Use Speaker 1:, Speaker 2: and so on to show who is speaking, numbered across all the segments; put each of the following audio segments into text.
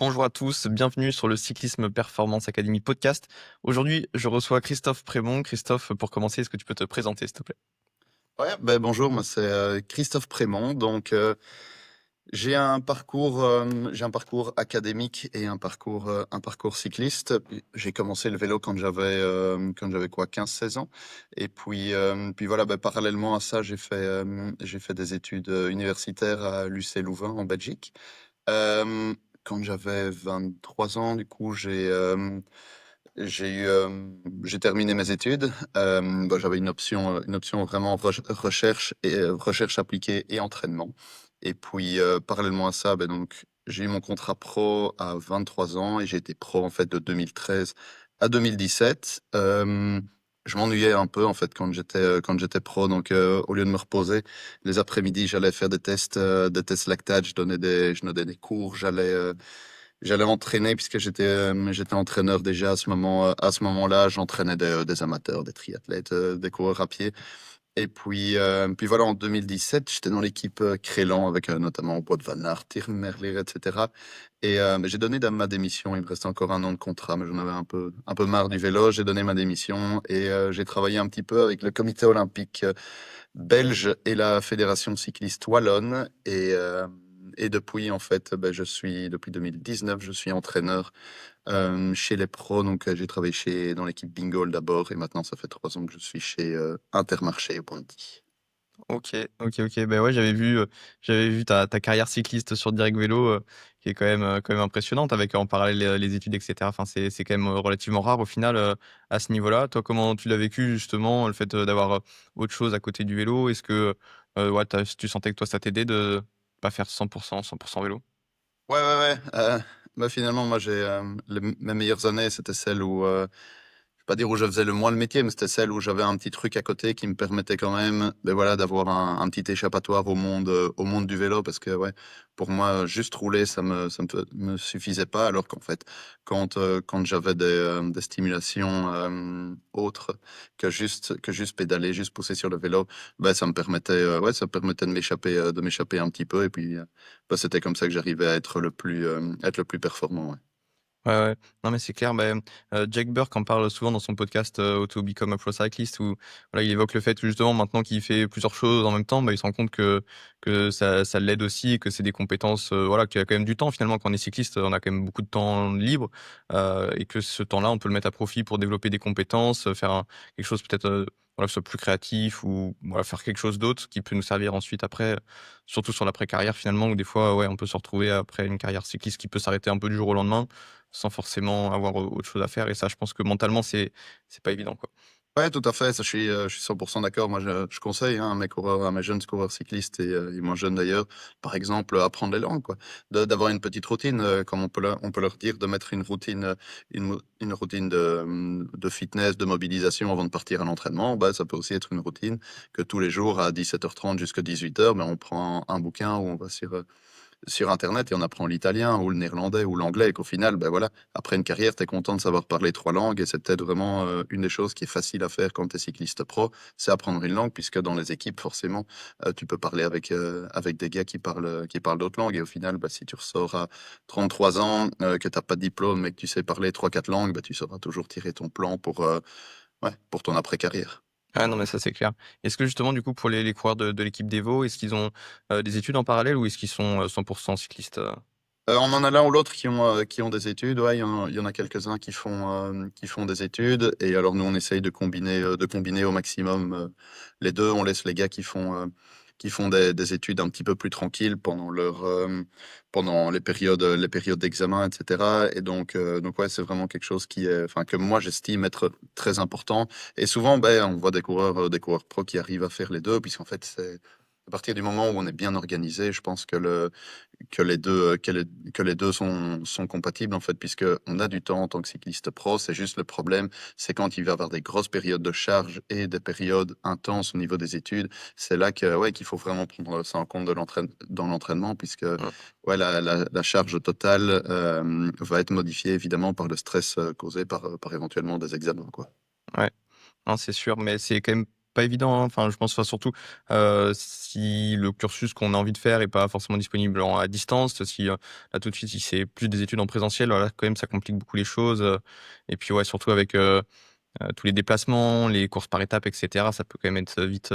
Speaker 1: Bonjour à tous, bienvenue sur le Cyclisme Performance Academy podcast. Aujourd'hui, je reçois Christophe Prémont. Christophe, pour commencer, est-ce que tu peux te présenter, s'il te plaît?
Speaker 2: Ouais, bonjour, moi c'est Christophe Prémont. J'ai un parcours académique et un parcours cycliste. J'ai commencé le vélo quand j'avais quoi, 15-16 ans. Et puis voilà, parallèlement à ça, j'ai fait des études universitaires à l'UC Louvain en Belgique. Quand j'avais 23 ans, du coup, j'ai terminé mes études. J'avais une option vraiment recherche et recherche appliquée et entraînement. Et puis, parallèlement à ça, donc, j'ai eu mon contrat pro à 23 ans et j'ai été pro en fait de 2013 à 2017. Je m'ennuyais un peu en fait quand j'étais pro. Donc, au lieu de me reposer, les après-midi, j'allais faire des tests lactate. Je donnais des cours. J'allais entraîner puisque j'étais entraîneur déjà à ce moment-là. J'entraînais des amateurs, des triathlètes, des coureurs à pied. Et puis voilà, en 2017, j'étais dans l'équipe Crélan avec notamment Wout van Aert, Tim Merlier, etc. Mais j'ai donné ma démission. Il me restait encore un an de contrat, mais j'en avais un peu marre du vélo. J'ai donné ma démission et j'ai travaillé un petit peu avec le comité olympique belge et la fédération cycliste wallonne. Et depuis, en fait, depuis 2019, je suis entraîneur chez les pros. Donc, j'ai travaillé dans l'équipe Bingoal d'abord, et maintenant, ça fait 3 ans que je suis chez Intermarché au Bondy.
Speaker 1: Ok, ok, ok. Ben ouais, j'avais vu ta carrière cycliste sur Direct Vélo, qui est quand même impressionnante avec en parallèle les études, etc. Enfin, c'est quand même relativement rare au final à ce niveau-là. Toi, comment tu l'as vécu justement, le fait d'avoir autre chose à côté du vélo? Est-ce que ouais, tu sentais que toi, ça t'aidait de pas faire 100% vélo?
Speaker 2: Ouais, ouais, ouais. Finalement, moi, mes meilleures années, c'était celles où je vais pas dire où je faisais le moins le métier, mais c'était celle où j'avais un petit truc à côté qui me permettait quand même, voilà, d'avoir un petit échappatoire au monde du vélo, parce que ouais, pour moi, juste rouler, ça me suffisait pas, alors qu'en fait, quand j'avais des stimulations autres que juste pédaler, juste pousser sur le vélo, ça me permettait de m'échapper un petit peu, et puis c'était comme ça que j'arrivais à être le plus performant. Ouais.
Speaker 1: Ouais, ouais. Non, mais c'est clair, Jack Burke en parle souvent dans son podcast, How to Become a Pro Cyclist où voilà, il évoque le fait que justement maintenant qu'il fait plusieurs choses en même temps, il se rend compte que ça l'aide aussi et que c'est des compétences, voilà, qu'il y a quand même du temps finalement quand on est cycliste, on a quand même beaucoup de temps libre, et que ce temps-là, on peut le mettre à profit pour développer des compétences, faire quelque chose peut-être, voilà, que ce soit plus créatif ou voilà, faire quelque chose d'autre qui peut nous servir ensuite après, surtout sur l'après-carrière finalement où des fois, ouais, on peut se retrouver après une carrière cycliste qui peut s'arrêter un peu du jour au lendemain sans forcément avoir, autre chose à faire et ça, je pense que mentalement, c'est pas évident, quoi.
Speaker 2: Ouais, tout à fait, ça je suis 100 d'accord. Moi, je conseille, hein, à mes jeunes coureurs cyclistes et moins jeunes d'ailleurs, par exemple, apprendre les langues, quoi. D'avoir une petite routine, comme on peut leur dire, de mettre une routine de fitness, de mobilisation avant de partir à l'entraînement. Ça peut aussi être une routine que tous les jours à 17h30 jusqu'à 18h, on prend un bouquin ou on va sur internet et on apprend l'italien ou le néerlandais ou l'anglais, et qu'au final, voilà, après une carrière, tu es content de savoir parler 3 langues, et c'est peut-être vraiment une des choses qui est facile à faire quand tu es cycliste pro, c'est apprendre une langue, puisque dans les équipes, forcément, tu peux parler avec des gars qui parlent d'autres langues, et au final, si tu ressors à 33 ans, que tu pas de diplôme, mais que tu sais parler 3 4 langues, tu sauras toujours tirer ton plan pour ton après-carrière.
Speaker 1: Ah non, mais ça, c'est clair. Est-ce que justement, du coup, pour les coureurs de l'équipe d'Evo, est-ce qu'ils ont, des études en parallèle ou est-ce qu'ils sont, 100% cyclistes?
Speaker 2: On en a l'un ou l'autre qui ont des études. Ouais, il y en a quelques-uns qui font des études. Et alors, nous, on essaye de combiner au maximum les deux. On laisse les gars qui font des études un petit peu plus tranquilles pendant les périodes d'examen, etc. Et donc ouais, c'est vraiment quelque chose enfin, que moi, j'estime être très important. Et souvent, on voit des coureurs pro qui arrivent à faire les deux, puisqu'en fait, c'est à partir du moment où on est bien organisé, je pense que les deux sont compatibles, en fait, puisque on a du temps en tant que cycliste pro. C'est juste le problème, c'est quand il va y avoir des grosses périodes de charge et des périodes intenses au niveau des études. C'est là ouais, qu'il faut vraiment prendre ça en compte dans l'entraînement, puisque
Speaker 1: Mmh,
Speaker 2: ouais, la charge totale va être modifiée évidemment par le stress causé par éventuellement des examens, quoi.
Speaker 1: ouais. Non, c'est sûr, mais c'est quand même pas évident, hein. Enfin, je pense, enfin, surtout, si le cursus qu'on a envie de faire est pas forcément disponible à distance, si, là, tout de suite, si c'est plus des études en présentiel, voilà, quand même, ça complique beaucoup les choses, et puis, ouais, surtout avec, tous les déplacements, les courses par étapes et cetera, ça peut quand même être vite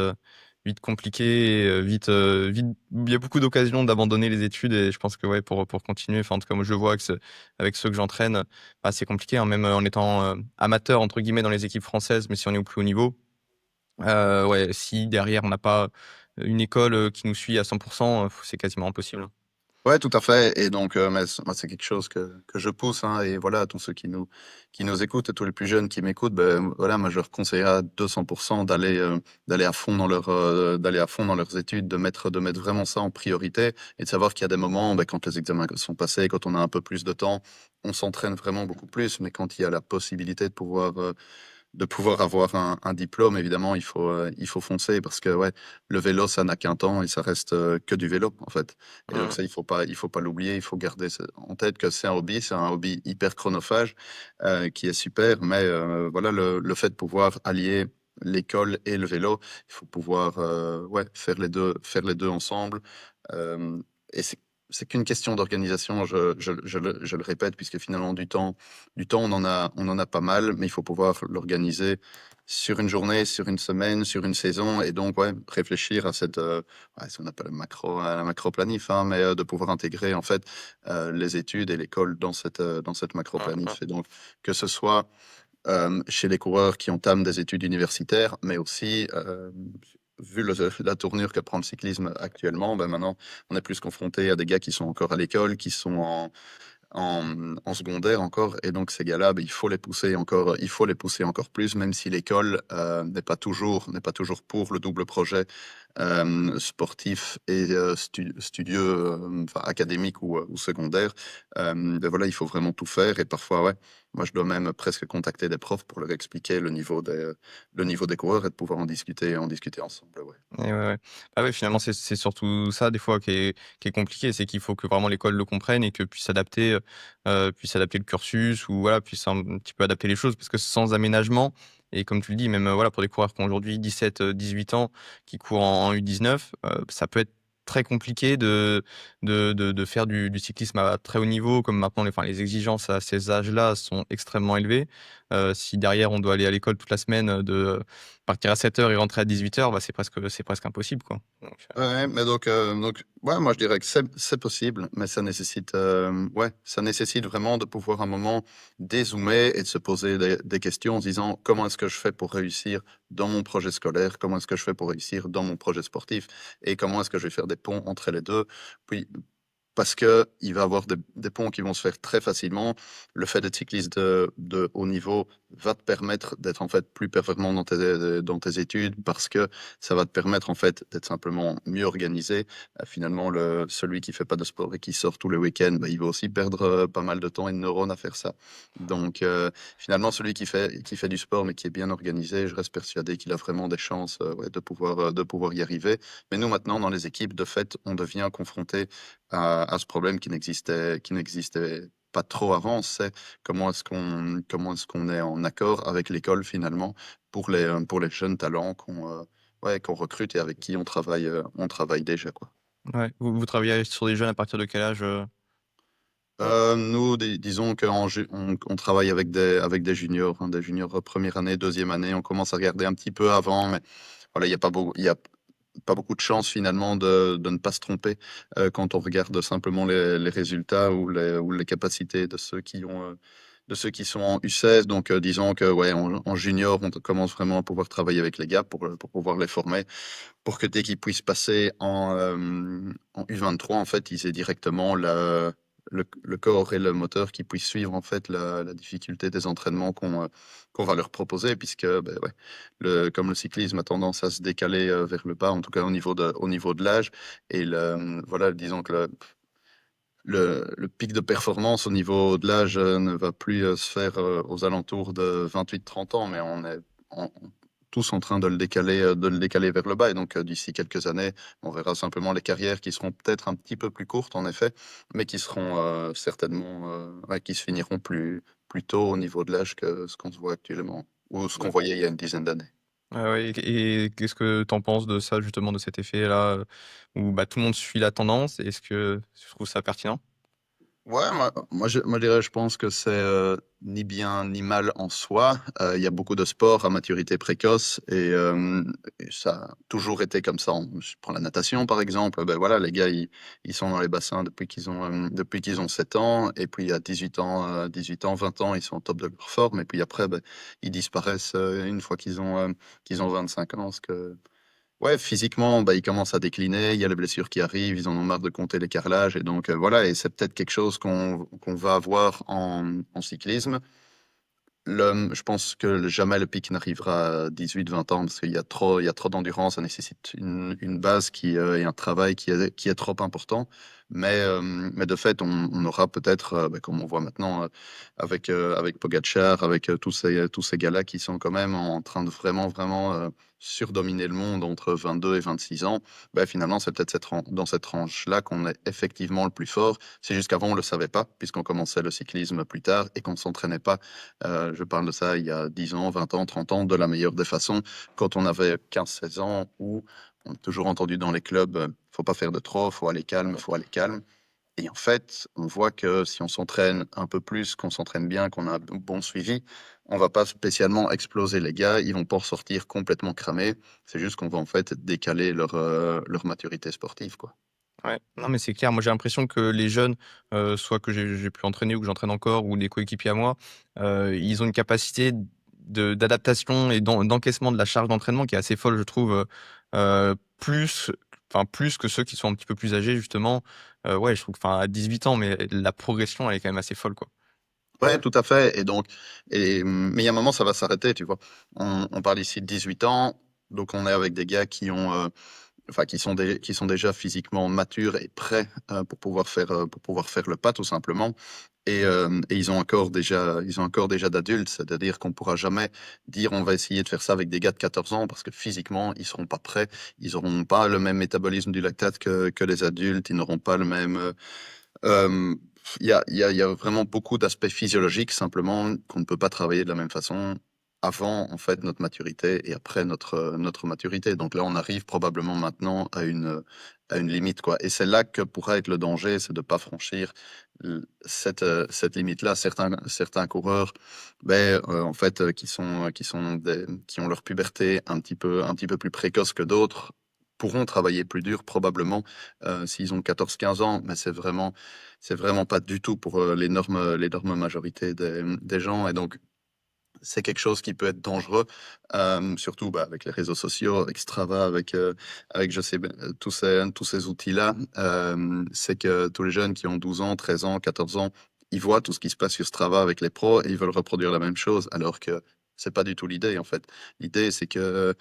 Speaker 1: compliqué et vite il y a beaucoup d'occasions d'abandonner les études et je pense que, ouais, pour continuer, enfin, en tout cas, moi, je le vois avec ceux que j'entraîne, bah, c'est compliqué, hein, même en étant, «amateur» entre guillemets dans les équipes françaises, mais si on est au plus haut niveau, ouais, si derrière on n'a pas une école, qui nous suit à 100, c'est quasiment impossible, hein.
Speaker 2: Ouais, tout à fait. Et donc, mais moi, c'est quelque chose que je pousse, hein, et voilà, à tous ceux qui nous écoutent et tous les plus jeunes qui m'écoutent, ben, voilà, moi, je leur conseillerais à 200% d'aller à fond dans d'aller à fond dans leurs études, de mettre vraiment ça en priorité et de savoir qu'il y a des moments, ben, quand les examens sont passés, quand on a un peu plus de temps, on s'entraîne vraiment beaucoup plus. Mais quand il y a la possibilité de pouvoir avoir un diplôme, évidemment, il faut foncer parce que ouais, le vélo, ça n'a qu'un temps et ça reste que du vélo, en fait. Et donc
Speaker 1: Mmh.
Speaker 2: ça, il faut pas l'oublier, il faut garder en tête que c'est un hobby hyper chronophage qui est super, mais voilà, le fait de pouvoir allier l'école et le vélo, il faut pouvoir ouais, faire les deux ensemble. Euh, et c'est qu'une question d'organisation, je le répète, puisque finalement du temps, on en a pas mal, mais il faut pouvoir l'organiser sur une journée, sur une semaine, sur une saison, et donc ouais, réfléchir à ouais, ce qu'on appelle la macro planif, hein, mais de pouvoir intégrer en fait les études et l'école dans cette macro
Speaker 1: Mmh mh.
Speaker 2: planif. Et donc que ce soit chez les coureurs qui entament des études universitaires, mais aussi vu la tournure que prend le cyclisme actuellement, ben maintenant on est plus confronté à des gars qui sont encore à l'école, qui sont en secondaire encore, et donc ces gars-là, ben, il faut les pousser encore plus, même si l'école n'est pas toujours pour le double projet sportif et studieux, enfin académique ou secondaire. Ben voilà, il faut vraiment tout faire, et parfois, ouais, moi je dois même presque contacter des profs pour leur expliquer le niveau des coureurs et de pouvoir en discuter ensemble. Ouais.
Speaker 1: Et ouais, ouais. Ah ouais, finalement, c'est surtout ça, des fois, qui est compliqué. C'est qu'il faut que vraiment l'école le comprenne et que puisse adapter le cursus ou voilà, puisse un petit peu adapter les choses. Parce que sans aménagement et comme tu le dis, même, voilà, pour des coureurs qui ont aujourd'hui 17, 18 ans, qui courent en U19, ça peut être très compliqué de faire du cyclisme à très haut niveau. Comme maintenant, les exigences à ces âges-là sont extrêmement élevées. Si derrière, on doit aller à l'école toute la semaine, partir à 7 heures et rentrer à 18 heures, bah, c'est presque impossible, quoi. Donc,
Speaker 2: Ouais, ouais, mais donc, ouais, moi je dirais que c'est possible, mais ça nécessite, ouais, ça nécessite vraiment de pouvoir un moment dézoomer et de se poser des questions en se disant comment est-ce que je fais pour réussir dans mon projet scolaire, comment est-ce que je fais pour réussir dans mon projet sportif et comment est-ce que je vais faire des ponts entre les deux. Puis parce que il va y avoir des ponts qui vont se faire très facilement. Le fait d'être cycliste de haut niveau va te permettre d'être en fait plus performant dans tes études parce que ça va te permettre en fait d'être simplement mieux organisé. Finalement, celui qui fait pas de sport et qui sort tous les week-ends, bah, il va aussi perdre pas mal de temps et de neurones à faire ça. Donc finalement, celui qui fait du sport mais qui est bien organisé, je reste persuadé qu'il a vraiment des chances ouais, de pouvoir y arriver. Mais nous maintenant, dans les équipes, de fait, on devient confronté à ce problème qui n'existait pas trop avant, c'est comment est-ce qu'on est en accord avec l'école finalement pour les jeunes talents ouais, qu'on recrute et avec qui on travaille déjà, quoi.
Speaker 1: ouais. Vous travaillez sur des jeunes à partir de quel âge,
Speaker 2: Nous, disons on travaille avec des juniors, hein, des juniors première année, deuxième année. On commence à regarder un petit peu avant, mais voilà, il y a pas beaucoup de chance finalement de ne pas se tromper quand on regarde simplement les résultats ou les capacités de ceux qui sont en U16. Donc, disons que ouais, en junior, on commence vraiment à pouvoir travailler avec les gars pour pouvoir les former, pour que dès qu'ils puissent passer en U23, en fait, ils aient directement le corps et le moteur qui puissent suivre en fait la difficulté des entraînements qu'on va leur proposer, puisque ben, ouais, comme le cyclisme a tendance à se décaler vers le bas, en tout cas au niveau de l'âge, et voilà, disons que le pic de performance au niveau de l'âge ne va plus se faire aux alentours de 28-30 ans, mais on est en- tous en train de le décaler vers le bas. Et donc, d'ici quelques années, on verra simplement les carrières qui seront peut-être un petit peu plus courtes, en effet, mais qui seront certainement, ouais, qui se finiront plus tôt au niveau de l'âge que ce qu'on se voit actuellement, ou ce qu'on voyait il y a une dizaine d'années.
Speaker 1: Ouais et qu'est-ce que tu en penses de ça justement, de cet effet-là, où, bah, tout le monde suit la tendance? Est-ce que tu trouves ça pertinent?
Speaker 2: Ouais, moi, je dirais, je pense que c'est, ni bien ni mal en soi. Il y a beaucoup de sports à maturité précoce et ça a toujours été comme ça. Je prends la natation, par exemple, ben, voilà, les gars, ils sont dans les bassins depuis qu'ils ont 7 ans et puis à 18 ans, 20 ans, ils sont au top de leur forme et puis après, ben, ils disparaissent, une fois qu'ils ont 25 ans, ce que ouais, physiquement, bah, ils commencent à décliner, il y a les blessures qui arrivent, ils en ont marre de compter les carrelages et donc voilà et c'est peut-être quelque chose qu'on va avoir en cyclisme. Je pense que jamais le pic n'arrivera à 18-20 ans parce qu'il y a trop d'endurance, ça nécessite une base et un travail qui est trop important. Mais de fait, on aura peut-être, bah, comme on voit maintenant avec Pogacar, avec tous ces gars-là qui sont quand même en train de vraiment surdominer le monde entre 22 et 26 ans. Bah, finalement, c'est peut-être dans cette tranche-là qu'on est effectivement le plus fort. C'est juste qu'avant, on ne le savait pas, puisqu'on commençait le cyclisme plus tard et qu'on ne s'entraînait pas. Je parle de ça il y a 10 ans, 20 ans, 30 ans, de la meilleure des façons, quand on avait 15-16 ans, où on a toujours entendu dans les clubs, faut pas faire de trop, faut aller calme, faut aller calme. Et en fait, on voit que si on s'entraîne un peu plus, qu'on s'entraîne bien, qu'on a un bon suivi, on va pas spécialement exploser les gars, ils vont pas ressortir complètement cramés. C'est juste qu'on va en fait décaler leur maturité sportive, quoi.
Speaker 1: Ouais, non, mais c'est clair. Moi, j'ai l'impression que les jeunes, soit que j'ai pu entraîner ou que j'entraîne encore ou des coéquipiers à moi, ils ont une capacité d'adaptation et d'encaissement de la charge d'entraînement qui est assez folle, je trouve, plus plus que ceux qui sont un petit peu plus âgés justement. Ouais, je trouve à 18 ans, mais la progression, elle est quand même assez folle, quoi.
Speaker 2: Ouais, tout à fait mais il y a un moment, ça va s'arrêter, tu vois? On parle ici de 18 ans, donc on est avec des gars enfin, qui sont déjà physiquement matures et prêts, pour pouvoir faire le pas tout simplement et ils ont un corps déjà d'adultes. C'est-à-dire qu'on pourra jamais dire: «On va essayer de faire ça avec des gars de 14 ans» parce que physiquement, ils seront pas prêts. Ils auront pas le même métabolisme du lactate que les adultes. Ils n'auront pas le même, hem, il y a vraiment beaucoup d'aspects physiologiques simplement qu'on ne peut pas travailler de la même façon avant, en fait, notre maturité et après notre maturité. Donc là, on arrive probablement maintenant à une limite, quoi et c'est là que pourra être le danger, c'est de pas franchir cette limite-là. Certains coureurs, en fait, qui ont leur puberté un petit peu plus précoce que d'autres, pourront travailler plus dur probablement, s'ils ont 14-15 ans, mais c'est vraiment pas du tout pour, l'énorme majorité des gens et donc c'est quelque chose qui peut être dangereux, surtout, bah, avec les réseaux sociaux, avec Strava, avec je sais tous ces outils-là. C'est que tous les jeunes qui ont 12 ans, 13 ans, 14 ans, ils voient tout ce qui se passe sur Strava avec les pros et ils veulent reproduire la même chose alors que c'est pas du tout l'idée, en fait. L'idée, c'est que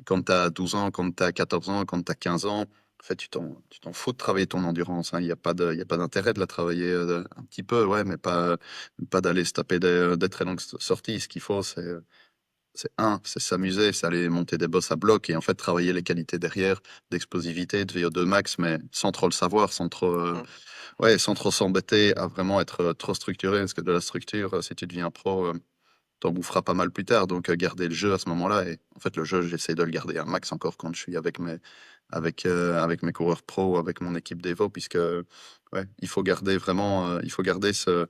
Speaker 2: quand tu as 12 ans, quand tu as 14 ans, quand tu as 15 ans, en fait, tu t'en fous de travailler ton endurance, hein. Il y a pas d'intérêt de la travailler, un petit peu, ouais, mais pas d'aller se taper des très longues sorties. Ce qu'il faut, c'est s'amuser, c'est aller monter des bosses à bloc et en fait travailler les qualités derrière, d'explosivité, de VO2 max, mais sans trop le savoir,
Speaker 1: Mmh.
Speaker 2: sans trop s'embêter à vraiment être, trop structuré. Parce que de la structure, si tu deviens pro, t'en boufferas pas mal plus tard. Donc, garder le jeu à ce moment-là et en fait, le jeu, j'essaie de le garder un max encore quand je suis avec mes coureurs pro, avec mon équipe d'Evo puisque, ouais, il faut garder ce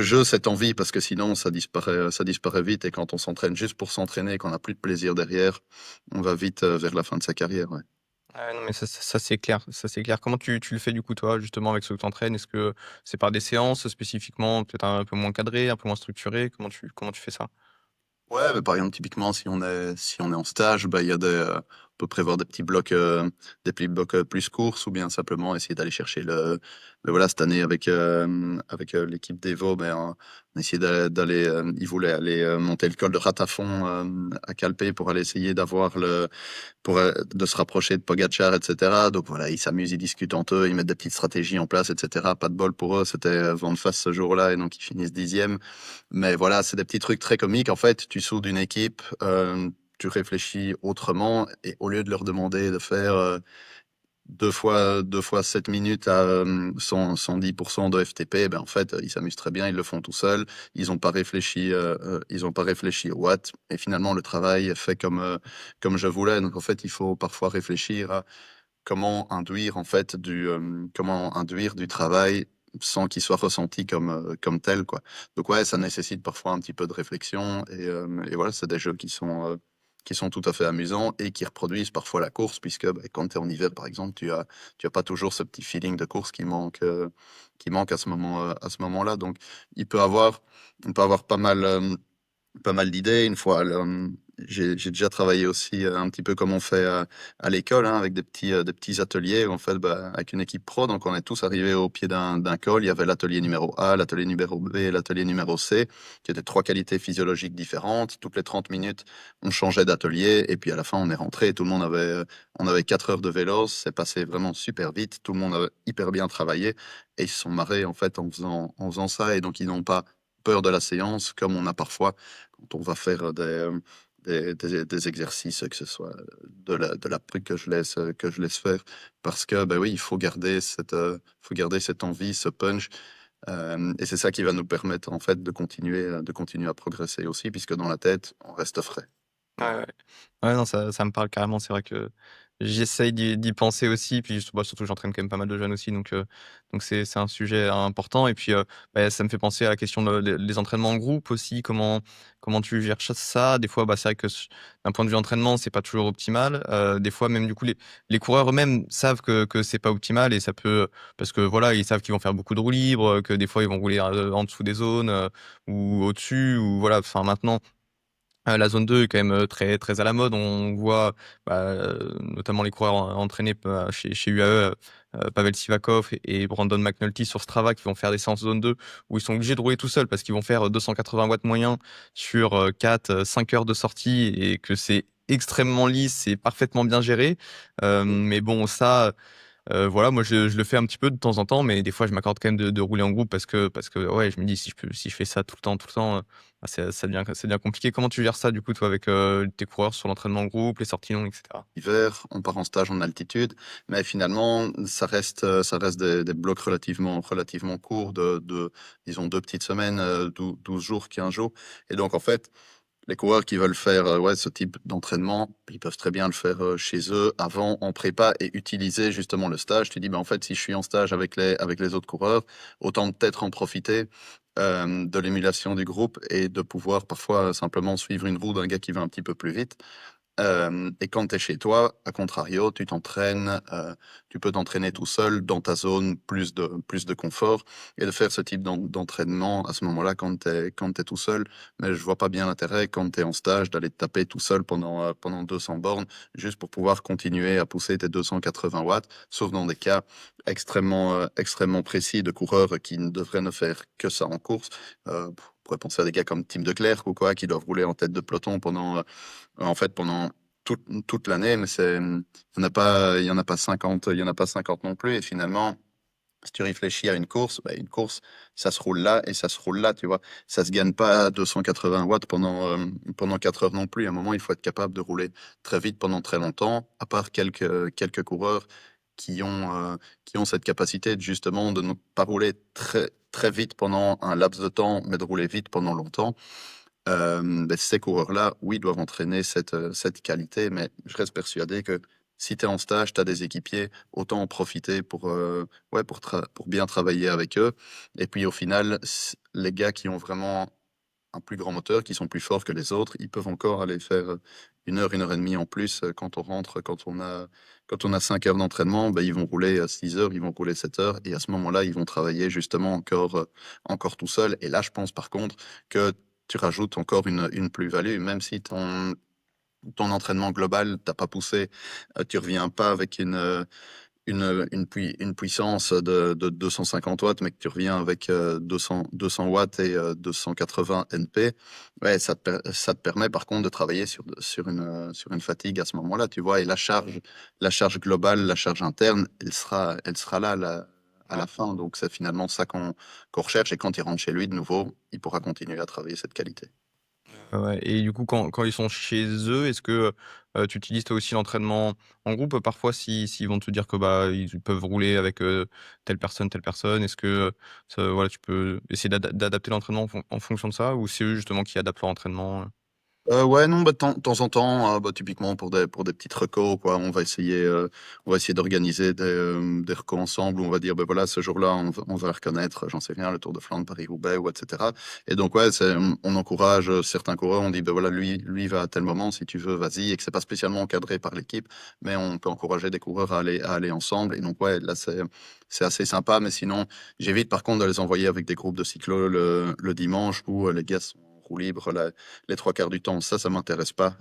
Speaker 2: jeu, cette envie parce que sinon ça disparaît vite et quand on s'entraîne juste pour s'entraîner et qu'on a plus de plaisir derrière, on va vite, vers la fin de sa carrière, ouais.
Speaker 1: Ouais, non, mais ça c'est clair, ça c'est clair. Comment tu le fais du coup toi, justement avec ceux que tu entraînes? Est-ce que c'est par des séances spécifiquement, peut-être un peu moins cadrées, un peu moins structurées? Comment tu fais ça?
Speaker 2: Ouais, bah, par exemple, typiquement, si on est en stage, bah, il y a on peut prévoir des petits blocs, plus courses ou bien simplement essayer d'aller chercher mais voilà, cette année l'équipe d'Evo, on a essayé ils voulaient aller, monter le col de Ratafond, à Calpe pour aller essayer de se rapprocher de Pogacar, et cetera. Donc voilà, ils s'amusent, ils discutent entre eux, ils mettent des petites stratégies en place, et cetera. Pas de bol pour eux, c'était, vent de face ce jour-là et donc ils finissent 10e. Mais voilà, c'est des petits trucs très comiques. En fait, tu soudes une équipe, tu réfléchis autrement et au lieu de leur demander de faire, deux fois 7 minutes à 110% de FTP, ben en fait, ils s'amusent très bien, ils le font tout seuls. Ils ont pas réfléchi au watt. Et finalement, le travail est fait comme je voulais. Donc, en fait, il faut parfois réfléchir à comment induire du travail sans qu'il soit ressenti comme tel, quoi. Donc ouais, ça nécessite parfois un petit peu de réflexion et voilà, c'est des jeux qui sont tout à fait amusants et qui reproduisent parfois la course puisque, bah, quand tu es en hiver, par exemple, tu as pas toujours ce petit feeling de course qui manque à ce moment-là. Donc il peut avoir on peut avoir pas mal d'idées. Une fois, j'ai déjà travaillé aussi un petit peu comme on fait à l'école, hein, avec des petits ateliers, où, en fait, bah, avec une équipe pro. Donc, on est tous arrivés au pied d'un col. Il y avait l'atelier numéro A, l'atelier numéro B et l'atelier numéro C, qui étaient trois qualités physiologiques différentes. Toutes les 30 minutes, on changeait d'atelier. Et puis, à la fin, on est rentré. Tout le monde on avait 4 heures de vélo. C'est passé vraiment super vite. Tout le monde avait hyper bien travaillé. Et ils se sont marrés, en fait, en faisant ça. Et donc, ils n'ont pas peur de la séance, comme on a parfois quand on va faire des exercices, que ce soit de la que je laisse faire. Parce que, ben oui, il faut garder cette envie, ce punch. Et c'est ça qui va nous permettre, en fait, de continuer à progresser aussi, puisque dans la tête, on reste frais.
Speaker 1: Ouais, ouais. Ouais, non, ça me parle carrément. C'est vrai que j'essaye d'y penser aussi, puis bah, surtout j'entraîne quand même pas mal de jeunes aussi, donc c'est un sujet important et puis, bah, ça me fait penser à la question de les entraînements en groupe aussi. Comment tu gères ça? Des fois, bah, c'est vrai que d'un point de vue entraînement, c'est pas toujours optimal. Des fois même du coup les coureurs eux-mêmes savent que c'est pas optimal et ça peut parce que voilà, ils savent qu'ils vont faire beaucoup de roues libres, que des fois ils vont rouler, en dessous des zones, ou au-dessus ou voilà. Enfin maintenant la zone 2 est quand même, très très à la mode. On voit, bah, notamment les coureurs entraînés chez UAE, Pavel Sivakov et Brandon McNulty sur Strava qui vont faire des séances zone 2 où ils sont obligés de rouler tout seuls parce qu'ils vont faire, 280 watts moyens sur, 4, 5 heures de sortie et que c'est extrêmement lisse, c'est parfaitement bien géré. Mais bon ça, voilà, moi je le fais un petit peu de temps en temps, mais des fois je m'accorde quand même de rouler en groupe parce que ouais, je me dis si je fais ça tout le temps, bah, ça devient compliqué. Comment tu gères ça du coup toi avec, tes coureurs sur l'entraînement en groupe, les sorties longues et cetera?
Speaker 2: Hiver, on part en stage en altitude, mais finalement, ça reste des blocs relativement courts disons, 2 petites semaines, 12 jours, 15 jours. Et donc, en fait, les coureurs qui veulent faire ouais, ce type d'entraînement, ils peuvent très bien le faire chez eux avant, en prépa, et utiliser justement le stage. Tu dis, ben, en fait, si je suis en stage avec les autres coureurs, autant peut-être en profiter de l'émulation du groupe et de pouvoir parfois simplement suivre une roue d'un gars qui va un petit peu plus vite. Et quand tu es chez toi, à contrario, tu peux t'entraîner tout seul dans ta zone, plus de confort et de faire ce type d'entraînement à ce moment-là quand tu es tout seul. Mais je vois pas bien l'intérêt quand tu es en stage d'aller te taper tout seul pendant 200 bornes juste pour pouvoir continuer à pousser tes 280 watts, sauf dans des cas extrêmement précis de coureurs qui ne devraient ne faire que ça en course. On pourrait penser à des gars comme Tim de Klerk ou quoi, qui doivent rouler en tête de peloton en fait, pendant toute l'année, mais il y en a pas 50, il y en a pas 50 non plus. Et finalement, si tu réfléchis à une course, bah, une course, ça se roule là et ça se roule là, tu vois. Ça se gagne pas à 280 watts pendant 4 heures non plus. À un moment, il faut être capable de rouler très vite pendant très longtemps, à part quelques coureurs qui qui ont cette capacité justement de ne pas rouler très vite pendant un laps de temps, mais de rouler vite pendant longtemps. Beh, ces coureurs-là, oui, doivent entraîner cette qualité, mais je reste persuadé que si tu es en stage, tu as des équipiers, autant en profiter ouais, pour bien travailler avec eux. Et puis au final, les gars qui ont vraiment un plus grand moteur, qui sont plus forts que les autres, ils peuvent encore aller faire 1 heure et demie en plus quand on rentre, quand on a 5 heures d'entraînement, ben, ils vont rouler 6 heures, ils vont rouler 7 heures, et à ce moment-là, ils vont travailler justement encore tout seuls. Et là, je pense par contre que tu rajoutes encore une plus-value, même si ton entraînement global, t'as pas poussé, tu reviens pas avec une puissance de 250 watts, mais que tu reviens avec 200 watts et 280 NP, ouais, ça te permet par contre de travailler sur une fatigue à ce moment-là, tu vois, et la charge globale, la charge interne, elle sera là, à la fin. Donc c'est finalement ça qu'on recherche, et quand il rentre chez lui de nouveau, il pourra continuer à travailler cette qualité.
Speaker 1: Ouais et du coup, quand ils sont chez eux, est-ce que, tu utilises toi aussi l'entraînement en groupe? Parfois, s'ils vont te dire que, bah, ils peuvent rouler avec, telle personne, est-ce que, ça voilà, tu peux essayer d'adapter l'entraînement en fonction de ça? Ou c'est eux justement qui adaptent leur entraînement?
Speaker 2: Ouais, non, bah, de temps en temps, bah, typiquement pour des petites recos, quoi, on va essayer d'organiser des recos ensemble où on va dire: ben voilà, ce jour-là, on va reconnaître, j'en sais rien, le Tour de Flandre, Paris-Roubaix ou et cetera» et donc ouais, on encourage, certains coureurs, on dit: ben voilà, lui va à tel moment, si tu veux, vas-y» et que c'est pas spécialement encadré par l'équipe, mais on peut encourager des coureurs à aller ensemble et donc ouais, là, c'est assez sympa, mais sinon, j'évite par contre de les envoyer avec des groupes de cyclo le dimanche où, les gars sont en roue libre les trois quarts du temps. Ça m'intéresse pas.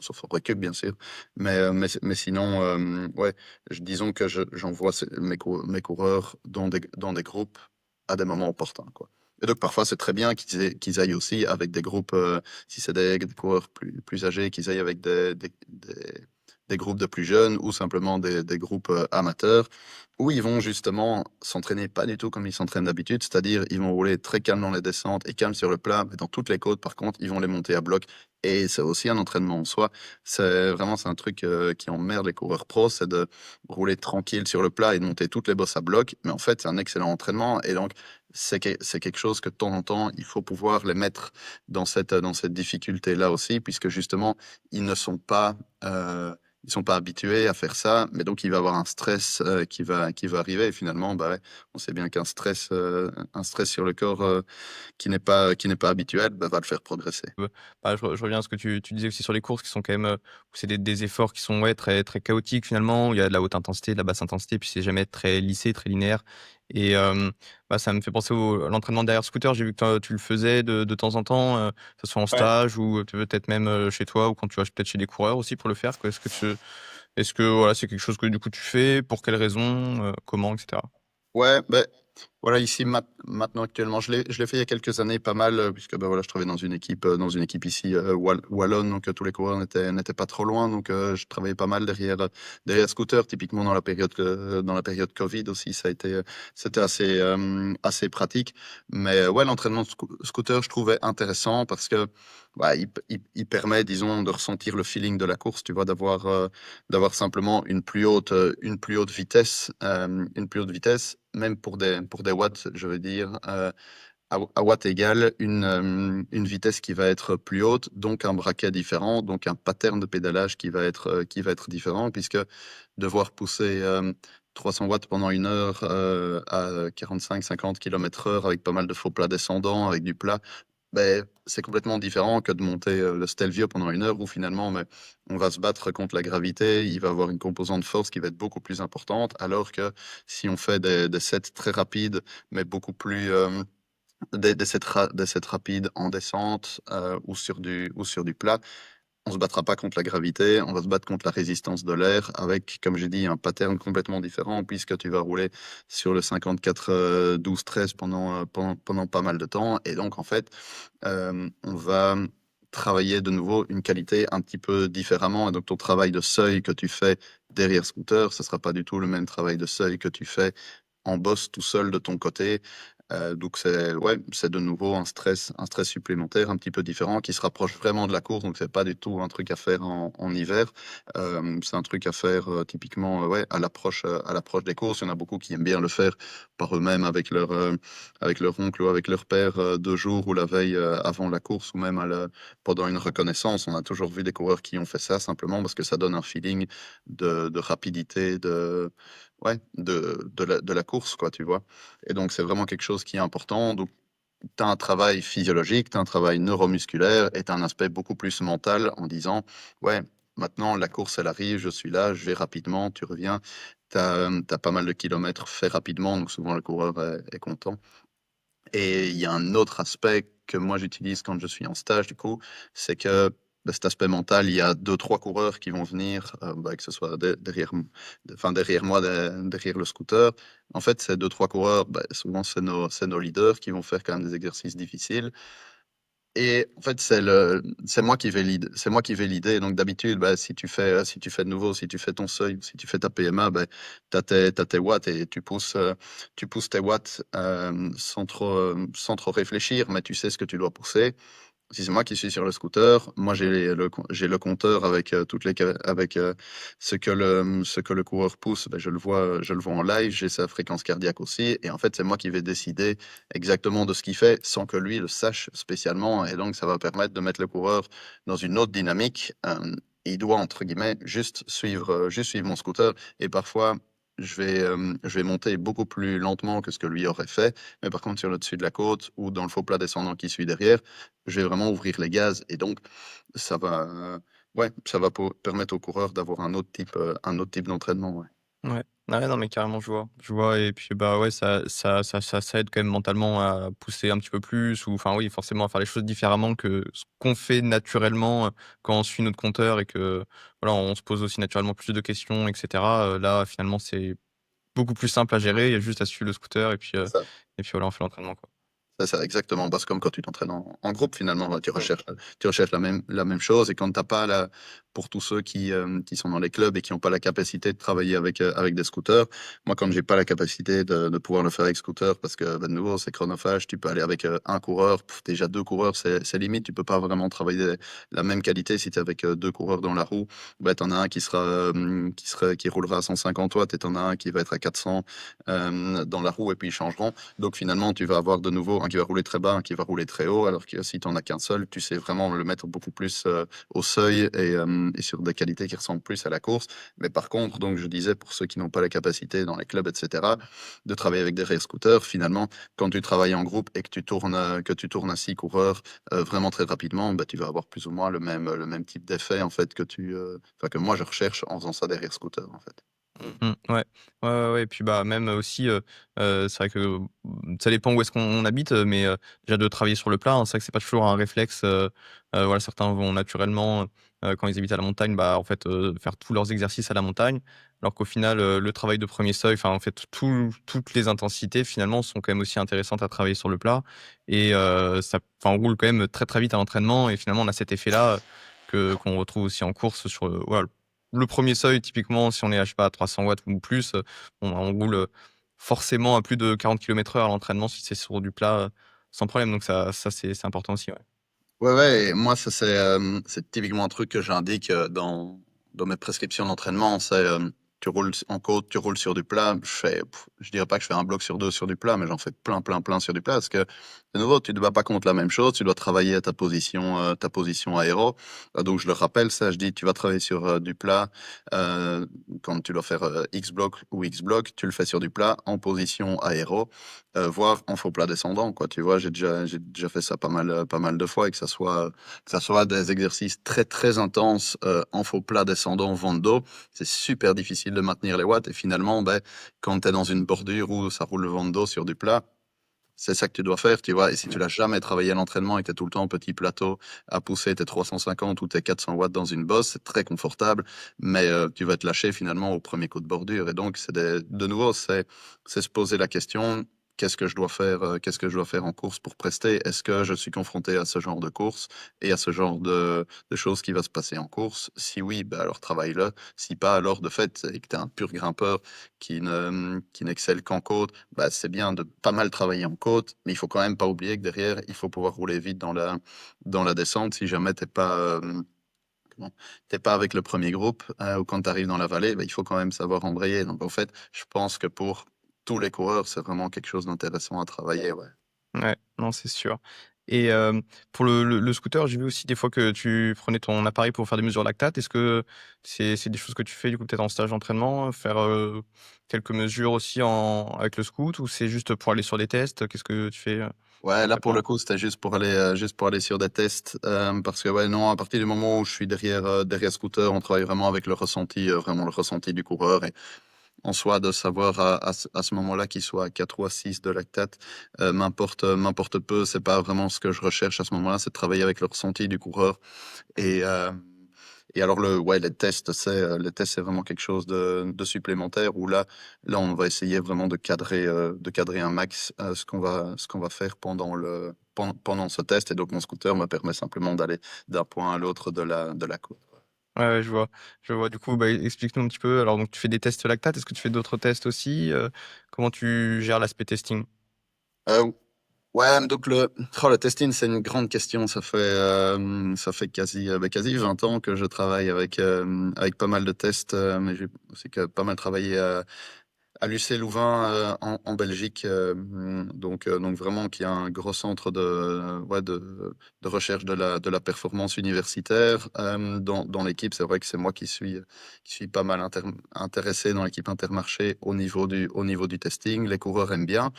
Speaker 2: Sauf au récup, bien sûr. Mais sinon, ouais, disons que j'envoie mes coureurs dans des groupes à des moments opportuns, quoi. Et donc, parfois, c'est très bien qu'ils aillent aussi avec des groupes, si c'est des coureurs plus âgés, qu'ils aillent avec des groupes de plus jeunes ou simplement des groupes amateurs où ils vont justement s'entraîner pas du tout comme ils s'entraînent d'habitude, c'est-à-dire ils vont rouler très calme dans les descentes et calme sur le plat, mais dans toutes les côtes, par contre, ils vont les monter à bloc. Et c'est aussi un entraînement en soi. C'est un truc qui emmerde les coureurs pros, c'est de rouler tranquille sur le plat et de monter toutes les bosses à bloc. Mais en fait, c'est un excellent entraînement. Et donc, c'est quelque chose que de temps en temps, il faut pouvoir les mettre dans cette difficulté-là aussi, puisque justement, ils ne sont pas, euh, ils sont pas habitués à faire ça, mais donc il va avoir un stress qui va arriver. Et finalement, bah ouais, on sait bien qu'un un stress sur le corps qui n'est pas habituel, bah, va le faire progresser.
Speaker 1: Bah, je reviens à ce que tu disais aussi sur les courses qui sont quand même, où c'est des efforts qui sont, ouais, très très chaotiques finalement, où il y a de la haute intensité, de la basse intensité, puis c'est jamais très lissé, très linéaire et bah, ça me fait penser à l'entraînement derrière scooter. J'ai vu que tu le faisais de temps en temps, que ce soit en
Speaker 2: Ouais.
Speaker 1: stage ou peut-être même, chez toi ou quand tu vas peut-être chez des coureurs aussi pour le faire, quoi. Est-ce que voilà, c'est quelque chose que du coup tu fais? Pour quelles raisons? Comment et cetera?
Speaker 2: Ouais, beh, voilà, ici, maintenant, actuellement, je l'ai fait il y a quelques années, pas mal, puisque, bah, voilà, je travaillais dans une équipe ici, wallonne, donc tous les coureurs n'étaient pas trop loin, donc je travaillais pas mal derrière scooter, typiquement dans la période Covid aussi, c'était assez pratique. Mais ouais, l'entraînement de scooter, je trouvais intéressant parce que, bah, il permet, disons, de ressentir le feeling de la course, tu vois? D'avoir simplement une plus haute vitesse, même pour des watts, je veux dire, à watts égal, une vitesse qui va être plus haute, donc un braquet différent, donc un pattern de pédalage qui va être différent puisque devoir pousser, 300 watts pendant 1 heure, à 45-50 km/h avec pas mal de faux plats descendants, avec du plat, beh, c'est complètement différent que de monter, le Stelvio pendant 1 heure où finalement, on va se battre contre la gravité. Il va avoir une composante force qui va être beaucoup plus importante, alors que si on fait des sets très rapides, mais beaucoup plus, des sets rapides en descente, ou sur du plat, on se battra pas contre la gravité, on va se battre contre la résistance de l'air avec, comme j'ai dit, un pattern complètement différent puisque tu vas rouler sur le 54, 12-13 pendant pas mal de temps et donc en fait, on va travailler de nouveau une qualité un petit peu différemment et donc ton travail de seuil que tu fais derrière scooter, ce sera pas du tout le même travail de seuil que tu fais en bosse tout seul de ton côté. Donc c'est ouais, c'est de nouveau un stress supplémentaire un petit peu différent qui se rapproche vraiment de la course, donc c'est pas du tout un truc à faire en hiver. C'est un truc à faire, typiquement, ouais, à l'approche des courses. Il y en a beaucoup qui aiment bien le faire par eux-mêmes avec leur oncle ou avec leur père, 2 jours ou la veille, avant la course ou même pendant une reconnaissance. On a toujours vu des coureurs qui ont fait ça simplement parce que ça donne un feeling de rapidité, ouais, de la course, quoi, tu vois? Et donc, c'est vraiment quelque chose qui est important. Donc, tu as un travail physiologique, tu as un travail neuromusculaire et tu as un aspect beaucoup plus mental en disant: «Ouais, maintenant la course, elle arrive, je suis là, je vais rapidement», tu reviens, tu as, pas mal de kilomètres faits rapidement, donc souvent le coureur est content. Et il y a un autre aspect que moi j'utilise quand je suis en stage du coup, c'est que, bah, cet aspect mental, il y a deux trois coureurs qui vont venir, bah, que ce soit derrière moi, derrière le scooter. En fait, ces deux trois coureurs, bah, souvent c'est nos leaders qui vont faire quand même des exercices difficiles Et en fait, c'est moi qui vais l'idée. Donc d'habitude, bah, si tu fais de nouveau, si tu fais ton seuil, si tu fais ta PMA, bah, t'as tes watts et tu pousses tes watts sans trop réfléchir, mais tu sais ce que tu dois pousser. Si c'est moi qui suis sur le scooter, moi j'ai le compteur avec ce que le coureur pousse, ben, je le vois en live, j'ai sa fréquence cardiaque aussi, et en fait c'est moi qui vais décider exactement de ce qu'il fait sans que lui le sache spécialement, et donc ça va permettre de mettre le coureur dans une autre dynamique. Il doit entre guillemets juste suivre mon scooter, et parfois je vais monter beaucoup plus lentement que ce que lui aurait fait, mais par contre sur le dessus de la côte ou dans le faux plat descendant qui suit derrière, je vais vraiment ouvrir les gaz et donc ça va, ouais, ça va permettre aux coureurs d'avoir un autre type d'entraînement, ouais.
Speaker 1: Ouais. Ouais, non, mais carrément, je vois. Je vois et puis, bah, ouais, ça aide quand même mentalement à pousser un petit peu plus ou enfin, oui, forcément à faire les choses différemment que ce qu'on fait naturellement, quand on suit notre compteur et que, voilà, on se pose aussi naturellement plus de questions et cetera. Là, finalement, c'est beaucoup plus simple à gérer. Il y a juste à suivre le scooter
Speaker 2: C'est ça.
Speaker 1: et puis voilà, on fait l'entraînement, quoi.
Speaker 2: C'est ça, exactement. Bah, c'est comme quand tu t'entraînes en groupe, finalement. Tu recherches la même chose. Et quand t'as pas la, pour tous ceux qui sont dans les clubs et qui n'ont pas la capacité de travailler avec des scooters, moi, quand j'ai pas la capacité de pouvoir le faire avec scooter, parce que, bah, de nouveau, c'est chronophage, tu peux aller avec un coureur. Déjà, deux coureurs, c'est limite. Tu peux pas vraiment travailler la même qualité si tu es avec deux coureurs dans la roue. Bah, t'en as un qui roulera à 150 watts et t'en as un qui va être à 400 dans la roue et puis ils changeront. Donc finalement, tu vas avoir de nouveau un qui va rouler très bas, un qui va rouler très haut, alors que si tu en as qu'un seul, tu sais vraiment le mettre beaucoup plus au seuil et sur des qualités qui ressemblent plus à la course. Mais par contre, donc je disais, pour ceux qui n'ont pas la capacité dans les clubs, etc., de travailler avec des rail scooters, finalement, quand tu travailles en groupe et que tu tournes à 6 coureurs vraiment très rapidement, bah, tu vas avoir plus ou moins le même type d'effet en fait enfin, que moi je recherche en faisant ça derrière scooter en fait.
Speaker 1: Mmh, ouais. Ouais, ouais, ouais et puis, bah, même aussi, c'est vrai que, ça dépend où est-ce qu'on habite, mais, déjà de travailler sur le plat, hein, c'est vrai que c'est pas toujours un réflexe, voilà, certains vont naturellement, quand ils habitent à la montagne, bah, en fait, faire tous leurs exercices à la montagne. Alors qu'au final, le travail de premier seuil, enfin, en fait, toutes les intensités finalement sont quand même aussi intéressantes à travailler sur le plat et ça enfin, on roule quand même très, très vite à l'entraînement et finalement on a cet effet-là, que qu'on retrouve aussi en course sur, voilà, le premier seuil, typiquement, si on est à, je sais pas, à 300 watts ou plus, bon, bah, on roule, forcément à plus de 40 kilomètres/h à l'entraînement si c'est sur du plat, sans problème. Donc ça c'est important aussi, ouais.
Speaker 2: Ouais, ouais, et moi, ça, c'est typiquement un truc que j'indique dans mes prescriptions d'entraînement. C'est tu roules en côte, tu roules sur du plat. Je dirais pas que je fais un bloc sur deux sur du plat, mais j'en fais plein sur du plat. Parce que, de nouveau, tu ne te bats pas contre la même chose. Tu dois travailler à ta position aéro. Donc, je le rappelle, ça, je dis, tu vas travailler sur du plat. euh, Quand tu dois faire X bloc ou X bloc, tu le fais sur du plat en position aéro voire en faux plat descendant, quoi. Tu vois, j'ai déjà fait ça pas mal de fois et que ça soit des exercices très, très intenses en faux plat descendant, vent de dos, c'est super difficile de maintenir les watts. Et finalement, ben, quand tu es dans une bordure où ça roule le vent de dos sur du plat, c'est ça que tu dois faire, tu vois. Et si tu l'as jamais travaillé à l'entraînement et que tu es tout le temps en petit plateau à pousser tes 350 ou tes 400 watts dans une bosse, c'est très confortable, mais tu vas te lâcher finalement au premier coup de bordure. Et donc, de nouveau, c'est se poser la question, qu'est-ce que je dois faire en course pour prester? Est-ce que je suis confronté à ce genre de course et à ce genre de choses qui va se passer en course? Si oui, ben alors travaille-le. Si pas, alors de fait, et que tu es un pur grimpeur qui n'excelle qu'en côte, bah, c'est bien de pas mal travailler en côte, mais il faut quand même pas oublier que derrière, il faut pouvoir rouler vite dans la descente si jamais comment, t'es pas avec le premier groupe, ou quand tu arrives dans la vallée, bah, il faut quand même savoir embrayer. Donc en fait, je pense que pour tous les coureurs, c'est vraiment quelque chose d'intéressant à travailler, ouais.
Speaker 1: Ouais, non, c'est sûr et pour le scooter, j'ai vu aussi des fois que tu prenais ton appareil pour faire des mesures lactate. Est-ce que c'est des choses que tu fais, du coup, peut-être en stage d'entraînement, faire, quelques mesures aussi en avec le scoot ou c'est juste pour aller sur des tests? Qu'est-ce que tu fais,
Speaker 2: Ouais, là pour le
Speaker 1: concrètement?
Speaker 2: coup, c'était juste pour aller sur des tests, parce que ouais, non, à partir du moment où je suis derrière scooter, on travaille vraiment avec le ressenti, vraiment le ressenti du coureur et en soi de savoir à ce moment-là qu'il soit à 4 ou à 6 de lactate, m'importe peu. C'est pas vraiment ce que je recherche à ce moment-là, c'est de travailler avec le ressenti du coureur et Et alors ouais, les tests, c'est vraiment quelque chose de supplémentaire où là, on va essayer vraiment de cadrer un max ce qu'on va faire pendant ce test. Et donc, mon scooter me permet simplement d'aller d'un point à l'autre de la courbe.
Speaker 1: Ouais, ouais, je vois. Je vois. Du coup, bah, explique-nous un petit peu. Alors, donc, tu fais des tests lactate. Est-ce que tu fais d'autres tests aussi? Comment tu gères l'aspect testing?
Speaker 2: Euh, ouais, donc le testing, c'est une grande question. Ça fait quasi 20 ans que je travaille avec pas mal de tests, mais j'ai aussi que pas mal travaillé à l'UC Louvain en Belgique, donc vraiment qui a un gros centre ouais, de recherche de la performance universitaire. Dans l'équipe, c'est vrai que c'est moi qui suis pas mal intéressé dans l'équipe Intermarché au niveau du testing. Les coureurs aiment bien.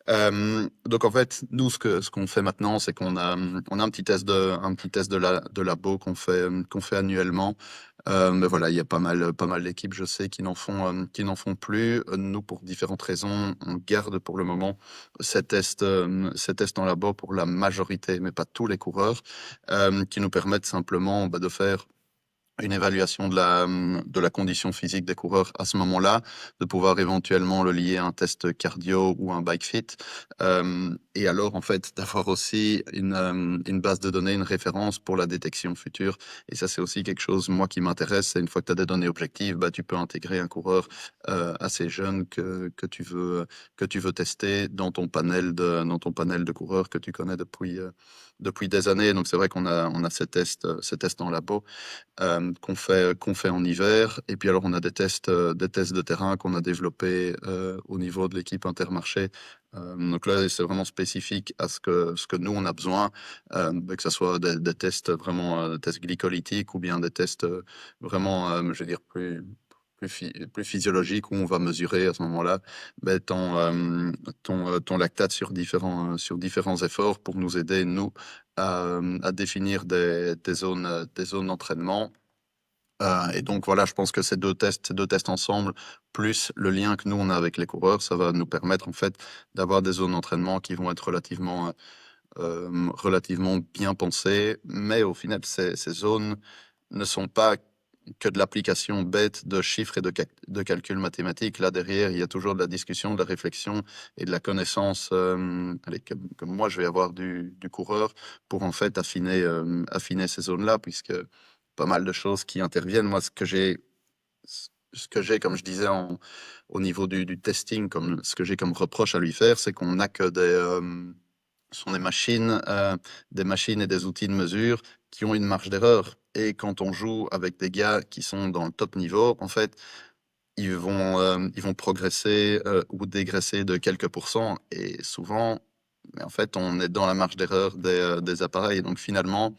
Speaker 2: Donc en fait, nous, ce qu'on fait maintenant, c'est on a un petit test de labo qu'on fait annuellement. Mais voilà, il y a pas mal d'équipes, je sais, qui n'en font plus. Nous, pour différentes raisons, on garde pour le moment ces tests en labo pour la majorité, mais pas tous les coureurs, qui nous permettent simplement de faire une évaluation de la condition physique des coureurs à ce moment-là, de pouvoir éventuellement le lier à un test cardio ou un bike fit. Et alors, en fait, d'avoir aussi une base de données, une référence pour la détection future. Et ça, c'est aussi quelque chose, moi, qui m'intéresse. C'est une fois que tu as des données objectives, bah, tu peux intégrer un coureur assez jeune que tu veux tester dans ton panel de coureurs que tu connais depuis des années. Donc, c'est vrai on a ces tests en labo qu'on fait en hiver. Et puis alors, on a des tests de terrain qu'on a développés au niveau de l'équipe Intermarché. Donc là, c'est vraiment spécifique à ce que nous, on a besoin, que ce soit des tests vraiment, des tests glycolytiques ou bien des tests vraiment, je veux dire, plus physiologiques où on va mesurer à ce moment-là ben, ton lactate sur différents efforts pour nous aider, nous, à définir des zones d'entraînement et donc voilà, je pense que ces 2 tests ensemble, plus le lien que nous on a avec les coureurs, ça va nous permettre en fait d'avoir des zones d'entraînement qui vont être relativement bien pensées. Mais au final, ces zones ne sont pas que de l'application bête de chiffres et de calculs mathématiques. Là derrière, il y a toujours de la discussion, de la réflexion et de la connaissance allez, que moi je vais avoir du coureur pour en fait affiner ces zones-là, puisque pas mal de choses qui interviennent. Moi, ce que j'ai, comme je disais, au niveau du testing, comme ce que j'ai comme reproche à lui faire, c'est qu'on n'a que ce sont des machines et des outils de mesure qui ont une marge d'erreur. Et quand on joue avec des gars qui sont dans le top niveau, en fait, ils vont progresser ou dégraisser de quelques pourcents. Et souvent, mais en fait, on est dans la marge d'erreur des appareils. Donc finalement,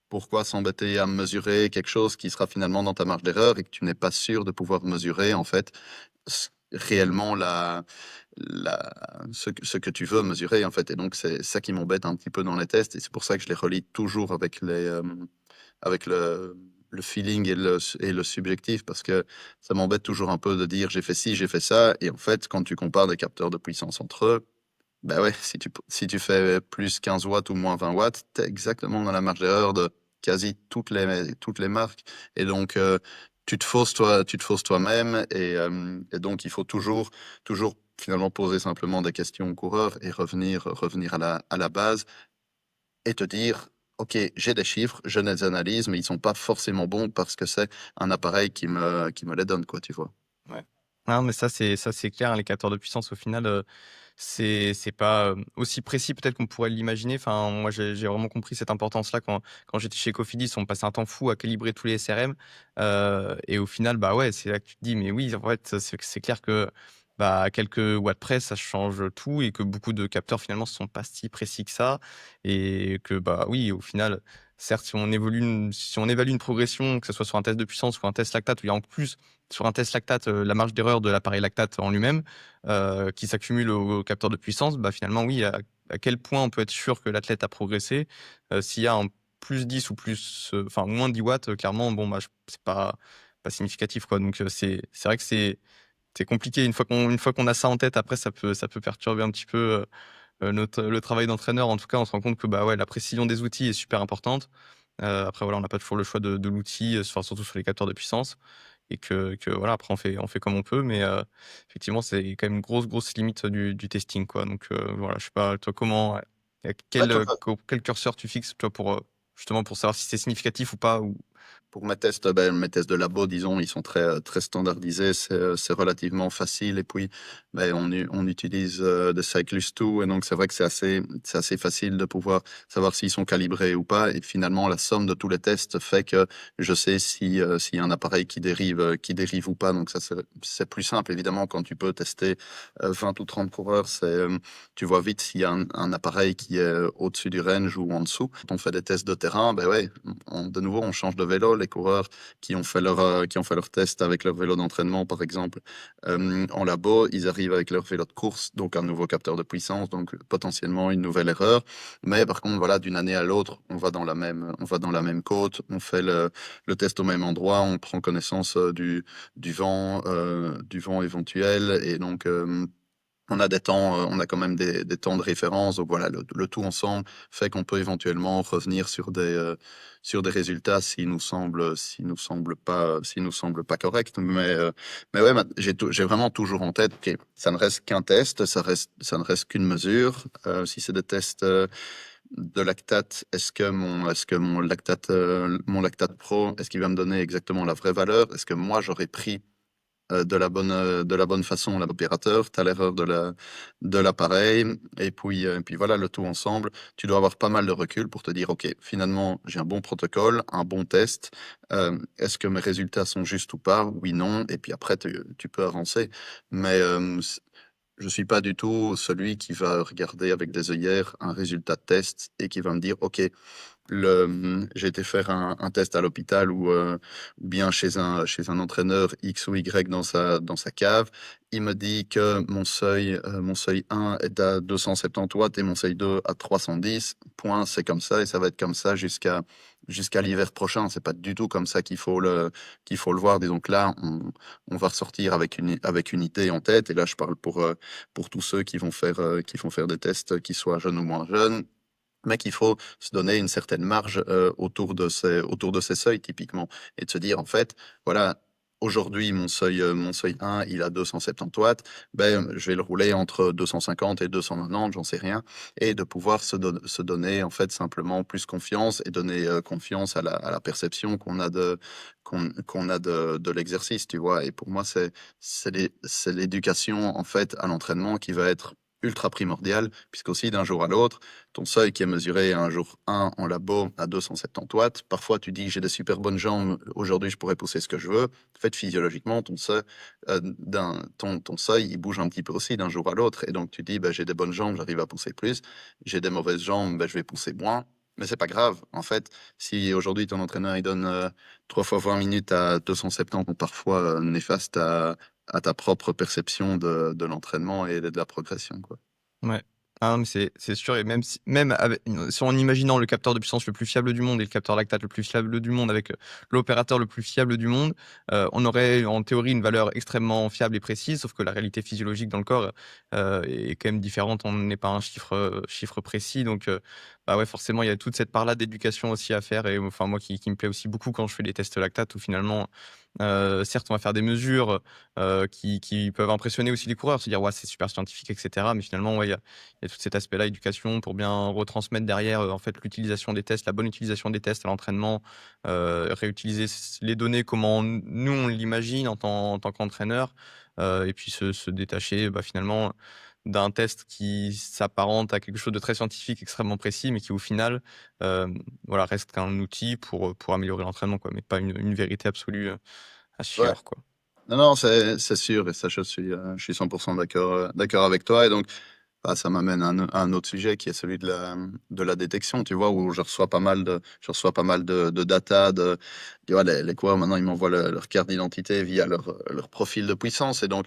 Speaker 2: pourquoi s'embêter à mesurer quelque chose qui sera finalement dans ta marge d'erreur et que tu n'es pas sûr de pouvoir mesurer en fait réellement la, ce que tu veux mesurer en fait. Et donc c'est ça qui m'embête un petit peu dans les tests et c'est pour ça que je les relie toujours avec le feeling et le subjectif parce que ça m'embête toujours un peu de dire j'ai fait ci, j'ai fait ça et en fait quand tu compares des capteurs de puissance entre eux, bah ouais, si tu fais plus 15 watts ou moins 20 watts, tu es exactement dans la marge d'erreur de quasi toutes les marques. Et donc, tu te fausses toi-même. Et donc, il faut toujours finalement poser simplement des questions au coureur et revenir à la base et te dire, OK, j'ai des chiffres, je les analyse, mais ils sont pas forcément bons parce que c'est un appareil qui me les donne, quoi, tu vois.
Speaker 1: Ouais. Non, mais ça, c'est clair, hein, les capteurs de puissance, au final, c'est pas, aussi précis peut-être qu'on pourrait l'imaginer. Enfin, moi, j'ai vraiment compris cette importance-là quand j'étais chez Cofidis. On passait un temps fou à calibrer tous les SRM, et au final, bah, ouais, c'est là que tu te dis: «Mais oui, en fait, c'est clair que, bah, à quelques watts près, ça change tout» et que beaucoup de capteurs, finalement, sont pas si précis que ça et que, bah, oui, au final, certes, si on évalue une progression, que ce soit sur un test de puissance ou un test lactate, où il y a en plus, sur un test lactate, la marge d'erreur de l'appareil lactate en lui-même, qui s'accumulent au capteur de puissance, bah, finalement, oui, à quel point on peut être sûr que l'athlète a progressé, s'il y a un plus 10 ou plus, enfin moins 10 watts, clairement, bon, bah, c'est pas significatif, quoi. Donc, c'est vrai que c'est compliqué. Une fois qu'on a ça en tête, après, ça peut perturber un petit peu, le travail d'entraîneur. En tout cas, on se rend compte que, bah, ouais, la précision des outils est super importante. Après voilà, on n'a pas toujours le choix de l'outil, enfin surtout sur les capteurs de puissance et que voilà, après on fait comme on peut, mais effectivement, c'est quand même une grosse limite du testing, quoi. Donc voilà, je sais pas, toi comment
Speaker 2: Ouais,
Speaker 1: quel,
Speaker 2: toi,
Speaker 1: quel curseur tu fixes, toi, pour, justement pour savoir si c'est significatif ou pas ou
Speaker 2: pour mes tests de labo, disons, ils sont très standardisés. C'est relativement facile. Et puis, on utilise de Cyclist2. Et donc, c'est vrai que c'est assez facile de pouvoir savoir s'ils sont calibrés ou pas. Et finalement, la somme de tous les tests fait que je sais si, s'il y a un appareil qui dérive ou pas. Donc, ça, c'est plus simple. Évidemment, quand tu peux tester 20 ou 30 coureurs, tu vois vite s'il y a un appareil qui est au-dessus du range ou en dessous. Quand on fait des tests de terrain, ben ouais, de nouveau, on change de vélo. Les coureurs qui ont fait leur test avec leur vélo d'entraînement, par exemple, en labo, ils arrivent avec leur vélo de course, donc un nouveau capteur de puissance, donc potentiellement une nouvelle erreur. Mais par contre, voilà, d'une année à l'autre, on va dans la même côte, on fait le test au même endroit, on prend connaissance du vent éventuel, et donc on a des temps, on a quand même des temps de référence. Donc voilà, le tout ensemble fait qu'on peut éventuellement revenir sur des résultats s'ils nous semblent pas corrects. Mais ouais, j'ai vraiment toujours en tête que ça ne reste qu'un test, ça ne reste qu'une mesure. Si c'est des tests de lactate, est-ce que mon lactate pro, est-ce qu'il va me donner exactement la vraie valeur? Est-ce que moi j'aurais pris de la bonne façon l'opérateur, tu as l'erreur de l'appareil, et puis voilà, le tout ensemble. Tu dois avoir pas mal de recul pour te dire, OK, finalement, j'ai un bon protocole, un bon test. Est-ce que mes résultats sont justes ou pas? Oui, non. Et puis après, tu peux avancer. Mais je suis pas du tout celui qui va regarder avec des œillères un résultat de test et qui va me dire, OK, j'ai été faire un test à l'hôpital ou bien chez un entraîneur X ou Y dans sa cave. Il me dit que mon seuil 1 est à 270 watts et mon seuil 2 à 310. Point, c'est comme ça et ça va être comme ça jusqu'à l'hiver prochain. C'est pas du tout comme ça qu'il faut le voir. Disons que là, on va ressortir avec une idée en tête. Et là, je parle pour tous ceux qui vont faire des tests, qui soient jeunes ou moins jeunes, mais qu'il faut se donner une certaine marge autour de ces seuils, typiquement, et de se dire, en fait, voilà, aujourd'hui, mon seuil 1, il a 270 watts, je vais le rouler entre 250 et 290, j'en sais rien, et de pouvoir se donner, en fait, simplement plus confiance et donner confiance à la perception qu'on a de l'exercice, tu vois. Et pour moi, c'est l'éducation, en fait, à l'entraînement qui va être ultra primordiale, puisqu'aussi d'un jour à l'autre, ton seuil qui est mesuré un jour 1 en labo à 270 watts. Parfois, tu dis j'ai des super bonnes jambes, aujourd'hui je pourrais pousser ce que je veux. En fait, physiologiquement, ton seuil, il bouge un petit peu aussi d'un jour à l'autre. Et donc, tu dis, j'ai des bonnes jambes, j'arrive à pousser plus. J'ai des mauvaises jambes, je vais pousser moins. Mais c'est pas grave. En fait, si aujourd'hui ton entraîneur il donne 3 fois 20 minutes à 270, ou parfois néfaste à ta propre perception de l'entraînement et de la progression, quoi.
Speaker 1: ouais. Ah non, mais c'est sûr et même si en imaginant le capteur de puissance le plus fiable du monde et le capteur lactate le plus fiable du monde avec, l'opérateur le plus fiable du monde, on aurait en théorie une valeur extrêmement fiable et précise, sauf que la réalité physiologique dans le corps, est quand même différente. On n'est pas un chiffre précis donc, bah, ouais, forcément, il y a toute cette part-là d'éducation aussi à faire et enfin moi qui me plaît aussi beaucoup quand je fais des tests lactate où finalement, certes on va faire des mesures, qui peuvent impressionner aussi les coureurs, se dire: «Ouais, c'est super scientifique» et cetera, mais finalement, ouais, il y a tout cet aspect-là, éducation, pour bien retransmettre derrière, en fait, l'utilisation des tests, la bonne utilisation des tests à l'entraînement, réutiliser les données comment nous, on l'imagine en tant qu'entraîneur, et puis se détacher, bah, finalement, d'un test qui s'apparente à quelque chose de très scientifique, extrêmement précis, mais qui, au final, voilà, reste qu'un outil pour améliorer l'entraînement, quoi, mais pas une vérité absolue, à
Speaker 2: Ouais.
Speaker 1: suivre, quoi.
Speaker 2: Non, non, c'est sûr, et ça, je suis 100% d'accord avec toi. Et donc, ça m'amène à un autre sujet qui est celui de la détection, tu vois, où je reçois pas mal de data. Tu vois, les coureurs, maintenant, ils m'envoient leur carte d'identité via leur profil de puissance. Et donc,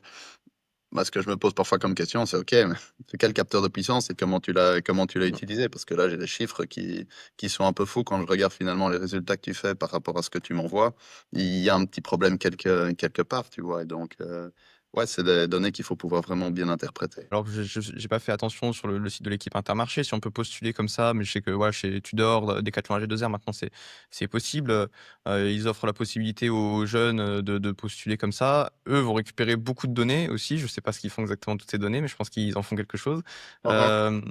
Speaker 2: ce que je me pose parfois comme question, c'est OK, mais c'est quel capteur de puissance et comment tu l'as utilisé? Parce que là, j'ai des chiffres qui sont un peu fous quand je regarde finalement les résultats que tu fais par rapport à ce que tu m'envoies. Il y a un petit problème quelque part, tu vois? Et donc, Ouais, c'est des données qu'il faut pouvoir vraiment bien interpréter.
Speaker 1: Alors que je j'ai pas fait attention sur le site de l'équipe Intermarché, si on peut postuler comme ça, mais je sais que voilà, chez Tudor, Decathlon, AG2R, maintenant c'est possible, ils offrent la possibilité aux jeunes, de postuler comme ça. Eux vont récupérer beaucoup de données aussi, je sais pas ce qu'ils font exactement de toutes ces données, mais je pense qu'ils en font quelque chose.
Speaker 2: Hein, hein.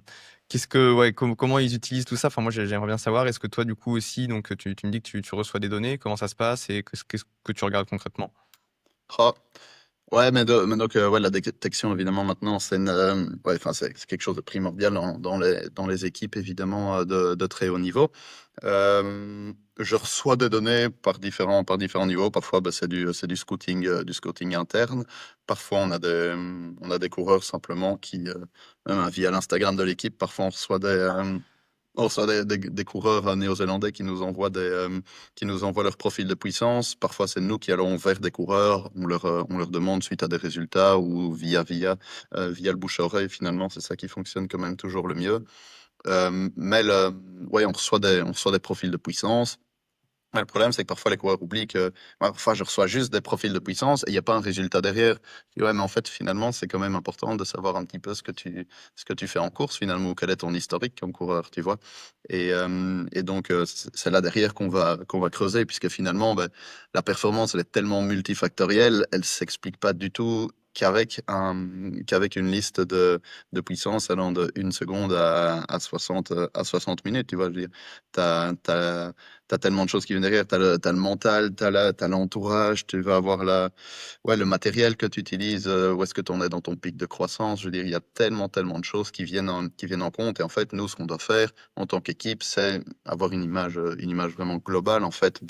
Speaker 1: Qu'est-ce que ouais, comment ils utilisent tout ça? Enfin moi j'aimerais bien savoir, est-ce que toi du coup aussi donc tu me dis que tu reçois des données, comment ça se passe et qu'est-ce que tu regardes concrètement?
Speaker 2: Ah, ouais, mais donc, ouais, la détection, évidemment, maintenant, c'est ouais, enfin, c'est quelque chose de primordial dans les équipes, évidemment, de très haut niveau. Je reçois des données par différents niveaux. Parfois, bah, du scouting interne. Parfois, on a des coureurs simplement même via l'Instagram de l'équipe, parfois on reçoit des coureurs néo-zélandais qui nous envoient leur profil de puissance. Parfois, c'est nous qui allons vers des coureurs. On leur demande suite à des résultats ou via le bouche à oreille. Finalement, c'est ça qui fonctionne quand même toujours le mieux. Ouais, on reçoit des profils de puissance. Ouais, le problème, c'est que parfois les coureurs oublient que parfois je reçois juste des profils de puissance et il n'y a pas un résultat derrière. Je dis, ouais, mais en fait, finalement, c'est quand même important de savoir un petit peu ce que tu fais en course, finalement, ou quel est ton historique comme coureur, tu vois. Et donc, c'est là derrière qu'on va creuser, puisque finalement, ben, la performance, elle est tellement multifactorielle, elle s'explique pas du tout qu'avec une liste de puissance allant de 1 seconde à 60 minutes, tu vois. Je veux dire, t'as tellement de choses qui viennent derrière. T'as le mental, t'as l'entourage, tu vas avoir ouais, le matériel que tu utilises, où est-ce que tu en es dans ton pic de croissance. Je veux dire, il y a tellement de choses qui viennent en compte. Et en fait, nous, ce qu'on doit faire en tant qu'équipe, c'est avoir une image vraiment globale, en fait,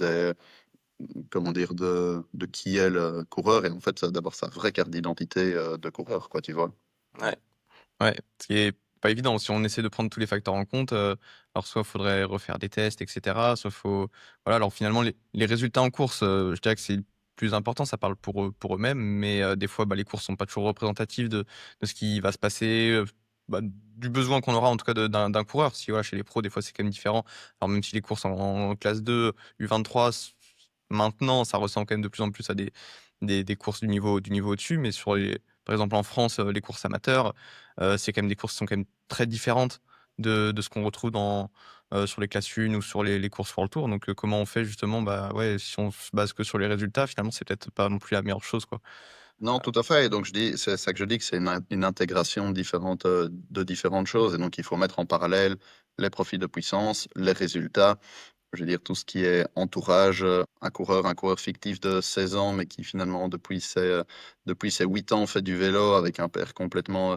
Speaker 2: comment dire, de qui est le coureur. Et en fait, d'avoir sa vraie carte d'identité, de coureur, quoi, tu vois.
Speaker 1: Ouais. Ouais, ce qui est pas évident. Si on essaie de prendre tous les facteurs en compte, alors soit il faudrait refaire des tests et cetera, soit faut voilà, alors finalement les résultats en course, je dirais que c'est le plus important, ça parle pour eux-mêmes, mais des fois, bah, les courses sont pas toujours représentatives de ce qui va se passer, bah, du besoin qu'on aura en tout cas d'un coureur. Si voilà, chez les pros, des fois, c'est quand même différent. Alors même si les courses en classe 2, U23, maintenant, ça ressemble quand même de plus en plus à des courses du niveau au-dessus, mais sur les par exemple en France, les courses amateurs, c'est quand même des courses qui sont quand même très différentes de ce qu'on retrouve sur les classes 1 ou sur les courses World Tour. Donc, comment on fait justement? Bah, ouais, si on se base que sur les résultats, finalement, c'est peut-être pas non plus la meilleure chose, quoi.
Speaker 2: Non, tout à fait. Et donc, c'est ça que je dis que c'est une intégration différente, de différentes choses. Et donc, il faut mettre en parallèle les profils de puissance, les résultats. Je veux dire, tout ce qui est entourage, un coureur fictif de 16 ans, mais qui finalement, depuis ses 8 ans, fait du vélo avec un père complètement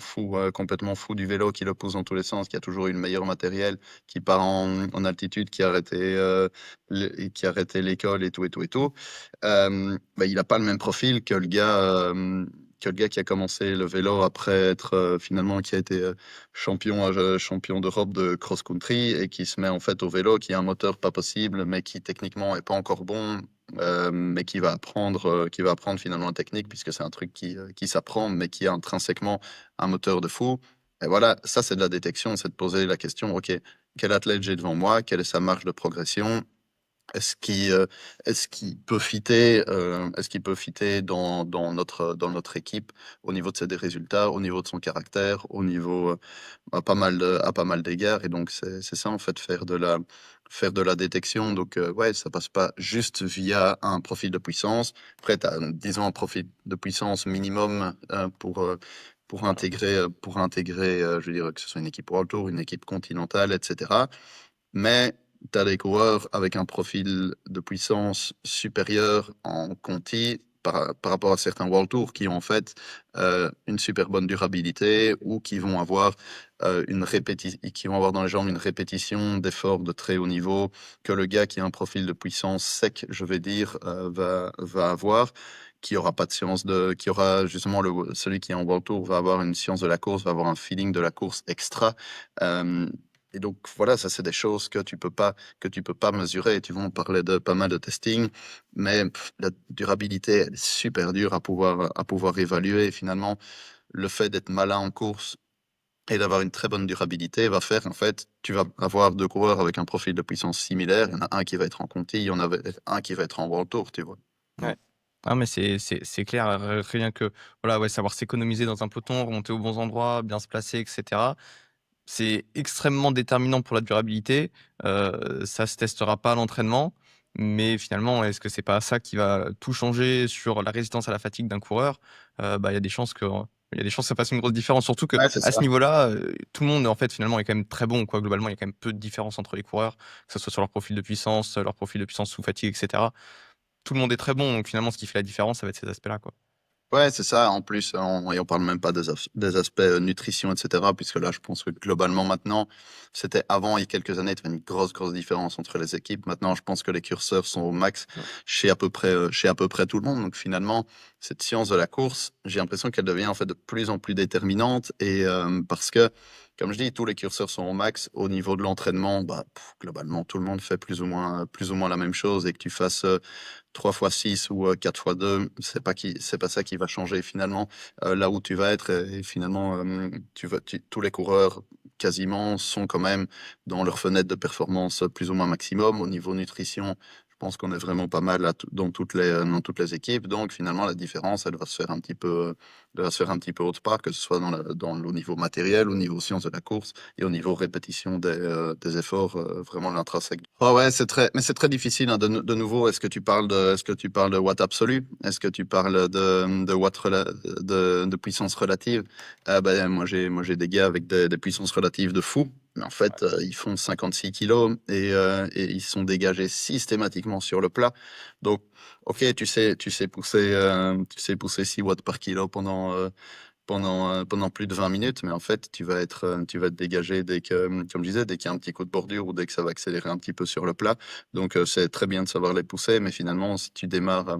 Speaker 2: fou du vélo, qui le pousse dans tous les sens, qui a toujours eu le meilleur matériel, qui part en altitude, qui a arrêté l'école et tout, et tout, et tout. Bah, il n'a pas le même profil que le gars qui a commencé le vélo après être finalement qui a été champion d'Europe de cross-country et qui se met en fait au vélo, qui a un moteur pas possible, mais qui techniquement est pas encore bon, mais qui va apprendre finalement la technique puisque c'est un truc qui s'apprend, mais qui a intrinsèquement un moteur de fou. Et voilà, ça c'est de la détection, c'est de poser la question, ok, quel athlète j'ai devant moi, quelle est sa marge de progression, est-ce qu'il peut fitter, dans notre équipe au niveau de ses des résultats, au niveau de son caractère, au niveau, à pas mal d'égards. Et donc c'est ça en fait, faire de la détection. Donc ouais, ça passe pas juste via un profil de puissance. Après tu as, disons un profil de puissance minimum, pour intégrer, je veux dire, que ce soit une équipe World Tour, une équipe continentale, et cetera. Mais tu as des coureurs avec un profil de puissance supérieur en Conti par rapport à certains World Tour qui ont en fait une super bonne durabilité ou qui vont avoir dans les jambes une répétition d'efforts de très haut niveau que le gars qui a un profil de puissance sec, je vais dire, va avoir, qui aura pas de qui aura justement celui qui est en World Tour va avoir une science de la course, va avoir un feeling de la course extra. Euh, et donc voilà, ça c'est des choses que tu peux pas mesurer. Tu vois, on parlait de pas mal de testing, mais la durabilité elle est super dure à pouvoir évaluer. Et finalement, le fait d'être malin en course et d'avoir une très bonne durabilité va faire en fait, tu vas avoir deux coureurs avec un profil de puissance similaire. Il y en a un qui va être en Conti, il y en a un qui va être en World Tour, tu vois. Mm.
Speaker 1: Ouais. Ah mais c'est clair, rien que voilà, ouais, savoir s'économiser dans un peloton, remonter aux bons endroits, bien se placer et cetera. C'est extrêmement déterminant pour la durabilité, ça se testera pas à l'entraînement, mais finalement, est-ce que c'est pas ça qui va tout changer sur la résistance à la fatigue d'un coureur? Bah, il y a des chances que ça fasse une grosse différence. Surtout
Speaker 2: Ouais, c'est
Speaker 1: qu'à ce
Speaker 2: ça.
Speaker 1: niveau-là, tout le monde, en fait, finalement, est quand même très bon, quoi. Globalement, il y a quand même peu de différence entre les coureurs, que ce soit sur leur profil de puissance sous fatigue et cetera. Tout le monde est très bon, donc finalement, ce qui fait la différence, ça va être ces aspects-là, quoi.
Speaker 2: Ouais, c'est ça. En plus, on parle même pas des aspects nutrition, etc. Puisque là, je pense que globalement maintenant, c'était avant, il y a quelques années, il y avait une grosse différence entre les équipes. Maintenant, je pense que les curseurs sont au max chez à peu près tout le monde. Donc finalement, cette science de la course, j'ai l'impression qu'elle devient en fait de plus en plus déterminante. Et parce que, comme je dis, tous les curseurs sont au max. Au niveau de l'entraînement, bah, globalement, tout le monde fait plus ou moins la même chose. Et que tu fasses 3 fois 6 ou 4 fois 2, c'est pas ça qui va changer finalement là où tu vas être. Et finalement, tous les coureurs quasiment sont quand même dans leur fenêtre de performance plus ou moins maximum. Au niveau nutrition, je pense qu'on est vraiment pas mal dans toutes les équipes. Donc finalement, la différence, elle va se faire un petit peu, elle va se faire un petit peu autre part, que ce soit au niveau matériel, au niveau science de la course et au niveau répétition des efforts, vraiment l'intrinsèque. Oh ouais, mais c'est très difficile, hein, de nouveau. Est-ce que tu parles de watts absolu? Est-ce que tu parles de de puissance relative? Ah ben, moi j'ai des gars avec des puissances relatives de fou. Mais en fait, ils font 56 kilos et ils sont dégagés systématiquement sur le plat. Donc, ok, tu sais pousser 6 watts par kilo pendant plus de 20 minutes, mais en fait, tu vas te dégager dès que, comme je disais, dès qu'il y a un petit coup de bordure ou dès que ça va accélérer un petit peu sur le plat. Donc, c'est très bien de savoir les pousser, mais finalement, si tu démarres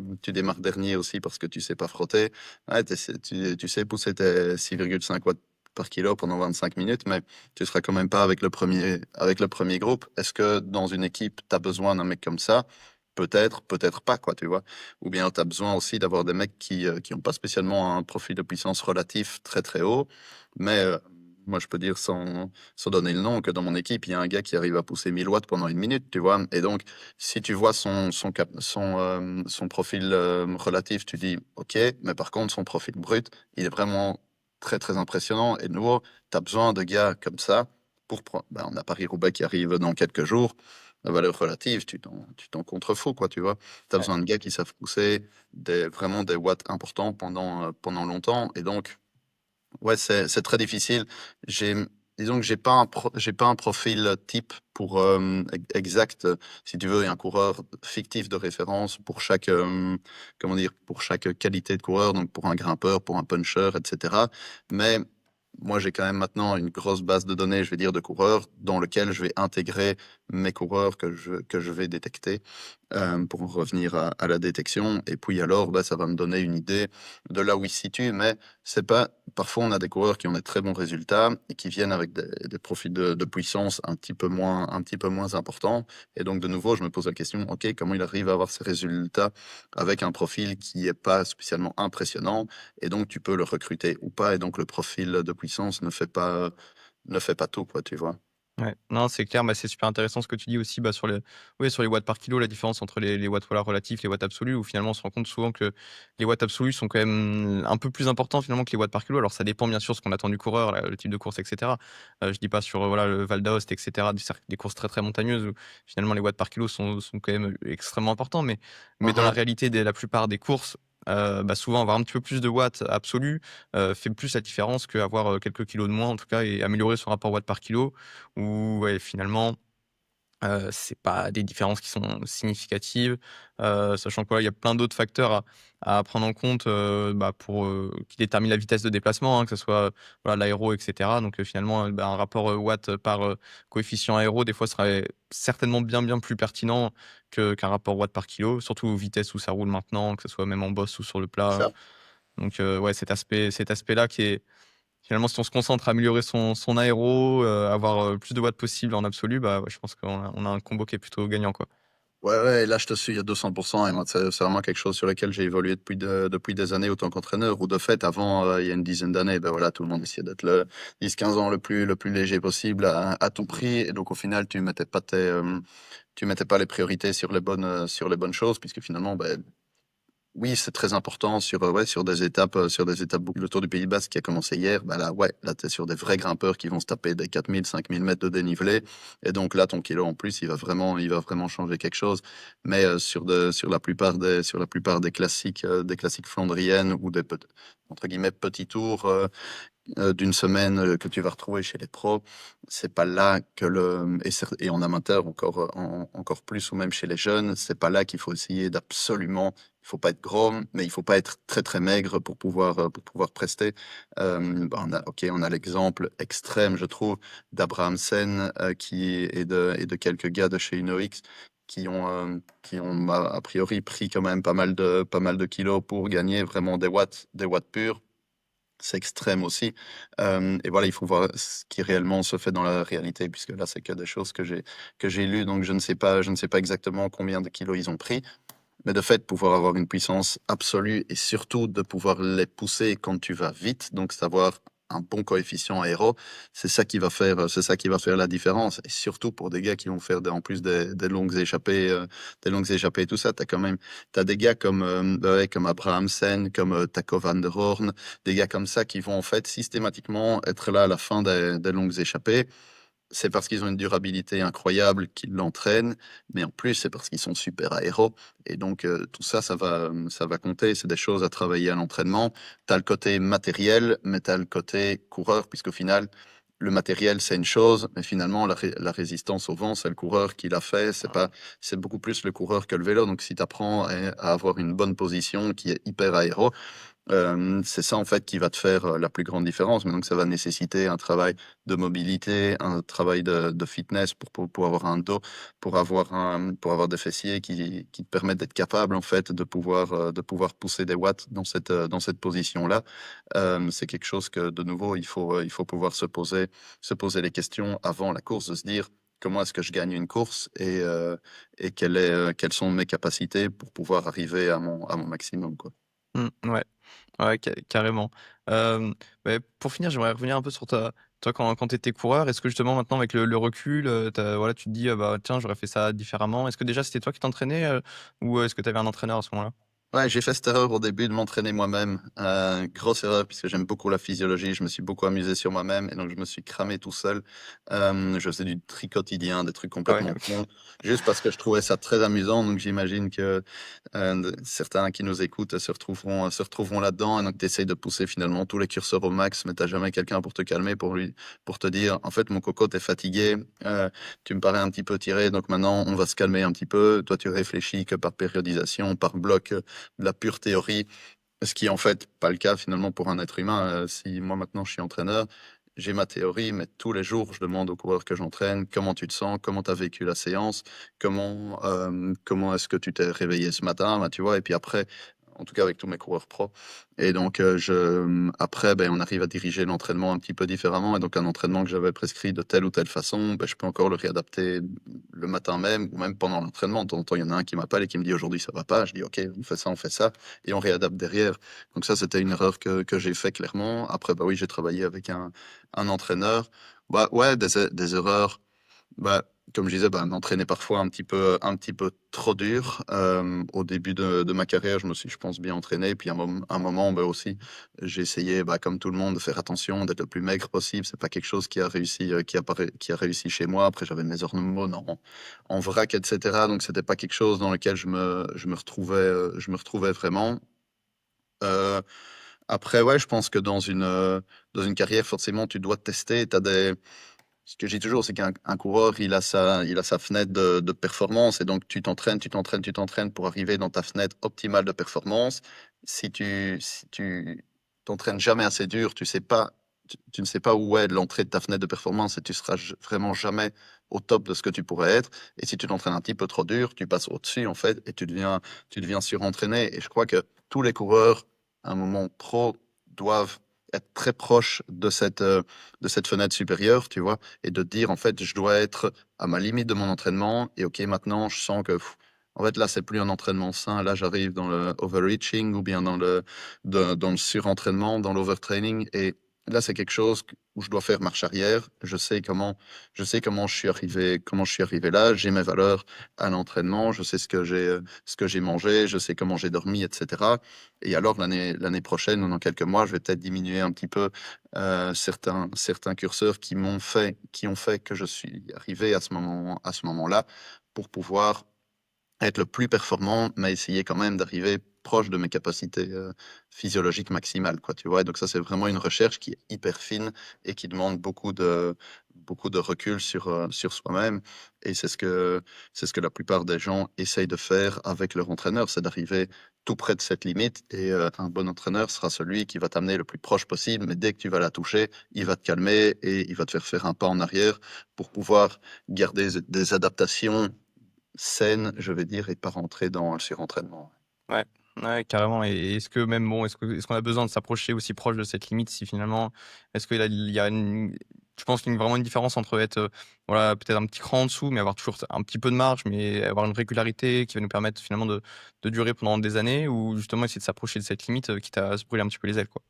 Speaker 2: dernier aussi parce que tu sais pas frotter, ouais, tu sais pousser tes 6,5 watts par kilo pendant 25 minutes, mais tu seras quand même pas avec le premier groupe. Est-ce que dans une équipe, tu as besoin d'un mec comme ça? Peut-être, peut-être pas, quoi, tu vois. Ou bien tu as besoin aussi d'avoir des mecs qui ont pas spécialement un profil de puissance relatif très haut, mais moi je peux dire sans donner le nom que dans mon équipe, il y a un gars qui arrive à pousser 1000 watts pendant une minute, tu vois. Et donc, si tu vois son profil relatif, tu dis ok, mais par contre, son profil brut, il est vraiment très impressionnant. Et de nouveau, tu as besoin de gars comme ça pour prendre. Ben, on a Paris-Roubaix qui arrive dans quelques jours. La valeur relative, tu t'en contrefous, quoi, tu vois. Tu as besoin de gars qui savent pousser vraiment des watts importants pendant longtemps. Et donc, ouais, c'est très difficile. J'ai, disons que j'ai pas un profil type pour exact. Si tu veux, il y a un coureur fictif de référence pour chaque, comment dire, pour chaque qualité de coureur, donc pour un grimpeur, pour un puncher, etc. Mais moi, j'ai quand même maintenant une grosse base de données, je vais dire, de coureurs dans lequel je vais intégrer mes coureurs que je vais détecter pour en revenir à la détection. Et puis alors, bah, ça va me donner une idée de là où ils se situent. Mais c'est pas. Parfois, on a des coureurs qui ont des très bons résultats et qui viennent avec des profils de puissance un petit peu moins importants. Et donc, de nouveau, je me pose la question, OK, comment il arrive à avoir ces résultats avec un profil qui est pas spécialement impressionnant? Et donc, tu peux le recruter ou pas. Et donc, le profil de puissance ne fait pas tout, quoi, tu vois.
Speaker 1: Ouais, non, c'est clair, bah, c'est super intéressant ce que tu dis aussi, bah, sur les oui, sur les watts par kilo, la différence entre les watts, voilà, relatifs, les watts absolus, où finalement on se rend compte souvent que les watts absolus sont quand même un peu plus importants finalement que les watts par kilo. Alors ça dépend bien sûr ce qu'on attend du coureur, le type de course et cetera. Je dis pas sur, voilà, le Val d'Aoste et cetera, des courses très montagneuses où finalement les watts par kilo sont quand même extrêmement importants. Mais dans la
Speaker 2: Mhm.
Speaker 1: réalité la plupart des courses, bah, souvent avoir un petit peu plus de watts absolus, fait plus la différence qu'avoir, quelques kilos de moins en tout cas et améliorer son rapport watts par kilo où ouais, finalement, c'est pas des différences qui sont significatives, sachant que, voilà, il y a plein d'autres facteurs à prendre en compte, bah, pour, qui déterminent la vitesse de déplacement, hein, que ce soit, voilà, l'aéro et cetera. Donc, finalement, bah, un rapport, watts par, coefficient aéro, des fois, serait certainement bien plus pertinent qu'un rapport watts par kilo, surtout aux vitesses où ça roule maintenant, que ce soit même en bosse ou sur le plat.
Speaker 2: Ça.
Speaker 1: Donc, ouais, cet aspect-là qui est finalement, si on se concentre à améliorer son aéro, avoir, le plus de watts possible en absolu, bah, ouais, je pense qu'on a un combo qui est plutôt gagnant, quoi.
Speaker 2: Ouais, là, je te suis à 200. Et moi, c'est vraiment quelque chose sur lequel j'ai évolué depuis des années autant qu'entraîneur. Ou de fait, avant, il y a une dizaine d'années, ben voilà, tout le monde essayait d'être le 10-15 ans le plus léger possible à tout prix. Et donc, au final, tu mettais pas les priorités sur les bonnes choses, puisque finalement, ben, Oui, c'est très important sur des étapes boucles. Le Tour du Pays Basque qui a commencé hier, bah là, ouais, là, tu es sur des vrais grimpeurs qui vont se taper des 4 000, 5 000 mètres de dénivelé. Et donc là, ton kilo en plus, il va vraiment changer quelque chose. Mais sur la plupart des classiques flandriennes ou entre guillemets, petits tours, d'une semaine que tu vas retrouver chez les pros, c'est pas là que et en amateur encore, encore plus ou même chez les jeunes, c'est pas là qu'il faut essayer d'absolument, il faut pas être gros, mais il faut pas être très très maigre pour pouvoir prester. Bah, on a l'exemple extrême, je trouve, d'Abrahamsen et de quelques gars de chez UnoX qui ont a priori pris quand même pas mal de kilos pour gagner vraiment des watts purs. C'est extrême aussi. Et voilà, il faut voir ce qui réellement se fait dans la réalité, puisque là, c'est que des choses que j'ai lues, donc je ne sais pas exactement combien de kilos ils ont pris. Mais de fait, pouvoir avoir une puissance absolue et surtout de pouvoir les pousser quand tu vas vite, donc savoir un bon coefficient aéro, c'est ça qui va faire la différence. Et surtout pour des gars qui vont faire en plus des longues échappées et tout ça, t'as des gars comme, bah ouais, comme Abrahamsen, comme Taco van der Hoorn, des gars comme ça qui vont en fait systématiquement être là à la fin des longues échappées. C'est parce qu'ils ont une durabilité incroyable qu'ils l'entraînent, mais en plus, c'est parce qu'ils sont super aéros. Et donc, tout ça, ça va compter. C'est des choses à travailler à l'entraînement. Tu as le côté matériel, mais tu as le côté coureur, puisqu'au final, le matériel, c'est une chose, mais finalement, la résistance au vent, c'est le coureur qui l'a fait. C'est beaucoup plus le coureur que le vélo. Donc, si tu apprends à avoir une bonne position qui est hyper aéro, c'est ça en fait qui va te faire, la plus grande différence. Mais donc ça va nécessiter un travail de mobilité, un travail de fitness pour avoir un dos, pour avoir des fessiers qui te permettent d'être capable en fait de pouvoir pousser des watts dans cette position-là. C'est quelque chose que de nouveau il faut pouvoir se poser les questions avant la course, de se dire: «Comment est-ce que je gagne une course et quelles sont mes capacités pour pouvoir arriver à mon maximum, quoi?»
Speaker 1: Ouais. Ouais, carrément. Pour finir, j'aimerais revenir un peu sur toi quand tu étais coureur. Est-ce que justement maintenant avec le recul, voilà, tu te dis: «Bah, tiens, j'aurais fait ça différemment». Est-ce que déjà c'était toi qui t'entraînais, ou est-ce que tu avais un entraîneur à ce moment-là?
Speaker 2: Ouais, j'ai fait cette erreur au début de m'entraîner moi-même. Grosse erreur puisque j'aime beaucoup la physiologie. Je me suis beaucoup amusé sur moi-même et donc je me suis cramé tout seul. Je faisais du tri quotidien, des trucs
Speaker 1: Ah ouais,
Speaker 2: complètement
Speaker 1: OK.
Speaker 2: cons, juste parce que je trouvais ça très amusant. Donc j'imagine que certains qui nous écoutent se retrouveront là-dedans. Et donc tu essayes de pousser finalement tous les curseurs au max, mais t'as jamais quelqu'un pour te calmer, pour te dire, en fait, mon coco, t'es fatigué, tu me parais un petit peu tiré, donc maintenant on va se calmer un petit peu. Toi, tu réfléchis que par périodisation, par bloc, de la pure théorie, ce qui est en fait pas le cas finalement pour un être humain. Si moi maintenant je suis entraîneur, j'ai ma théorie, mais tous les jours je demande aux coureurs que j'entraîne comment tu te sens, comment tu as vécu la séance, comment est-ce que tu t'es réveillé ce matin, bah, tu vois, et puis après, en tout cas avec tous mes coureurs pro. Et donc après, ben, on arrive à diriger l'entraînement un petit peu différemment. Et donc un entraînement que j'avais prescrit de telle ou telle façon, ben, je peux encore le réadapter le matin même ou même pendant l'entraînement. De temps en temps, il y en a un qui m'appelle et qui me dit aujourd'hui ça va pas. Je dis ok, on fait ça et on réadapte derrière. Donc ça, c'était une erreur que j'ai fait clairement. Après, bah oui, j'ai travaillé avec un entraîneur. Bah ouais, des erreurs. Bah, comme je disais, bah, m'entraîner parfois un petit peu trop dur. Au début de ma carrière, je me suis, je pense, bien entraîné. Puis à un moment, bah, aussi, j'ai essayé, bah, comme tout le monde, de faire attention, d'être le plus maigre possible. C'est pas quelque chose qui a réussi, qui a réussi chez moi. Après, j'avais mes hormones en vrac, etc. Donc, c'était pas quelque chose dans lequel je me retrouvais vraiment. Euh, Après, ouais, je pense que dans une carrière, forcément, tu dois tester. Ce que je dis toujours, c'est qu'un coureur, il a sa fenêtre de performance et donc tu t'entraînes pour arriver dans ta fenêtre optimale de performance. Si tu t'entraînes jamais assez dur, tu ne sais pas où est l'entrée de ta fenêtre de performance et tu seras vraiment jamais au top de ce que tu pourrais être. Et si tu t'entraînes un petit peu trop dur, tu passes au-dessus en fait et tu deviens surentraîné. Et je crois que tous les coureurs, à un moment pro, doivent être très proches de cette fenêtre supérieure, tu vois, et de te dire, en fait, je dois être à ma limite de mon entraînement, et ok, maintenant, je sens que, en fait, là, c'est plus un entraînement sain, là, j'arrive dans le overreaching, ou bien dans le surentraînement, dans l'overtraining, et Là, c'est quelque chose où je dois faire marche arrière. Je sais comment je suis arrivé là. J'ai mes valeurs à l'entraînement. Je sais ce que j'ai mangé. Je sais comment j'ai dormi, etc. Et alors, l'année prochaine ou dans quelques mois, je vais peut-être diminuer un petit peu certains curseurs qui ont fait que je suis arrivé à ce moment-là pour pouvoir être le plus performant, mais essayer quand même d'arriver proche de mes capacités physiologiques maximales, quoi, tu vois. Et donc ça, c'est vraiment une recherche qui est hyper fine et qui demande beaucoup de recul sur soi-même. Et c'est ce que la plupart des gens essayent de faire avec leur entraîneur, c'est d'arriver tout près de cette limite. Et un bon entraîneur sera celui qui va t'amener le plus proche possible, mais dès que tu vas la toucher, il va te calmer et il va te faire un pas en arrière pour pouvoir garder des adaptations saine, je vais dire, et pas rentrer dans le surentraînement.
Speaker 1: Ouais, ouais, carrément. Et est-ce que même bon, est-ce qu'on a besoin de s'approcher aussi proche de cette limite si finalement est-ce qu'il y a une je pense qu'il y a vraiment une différence entre être, voilà, peut-être un petit cran en dessous, mais avoir toujours un petit peu de marge, mais avoir une régularité qui va nous permettre finalement de durer pendant des années ou justement essayer de s'approcher de cette limite, quitte à se brûler un petit peu les ailes, quoi?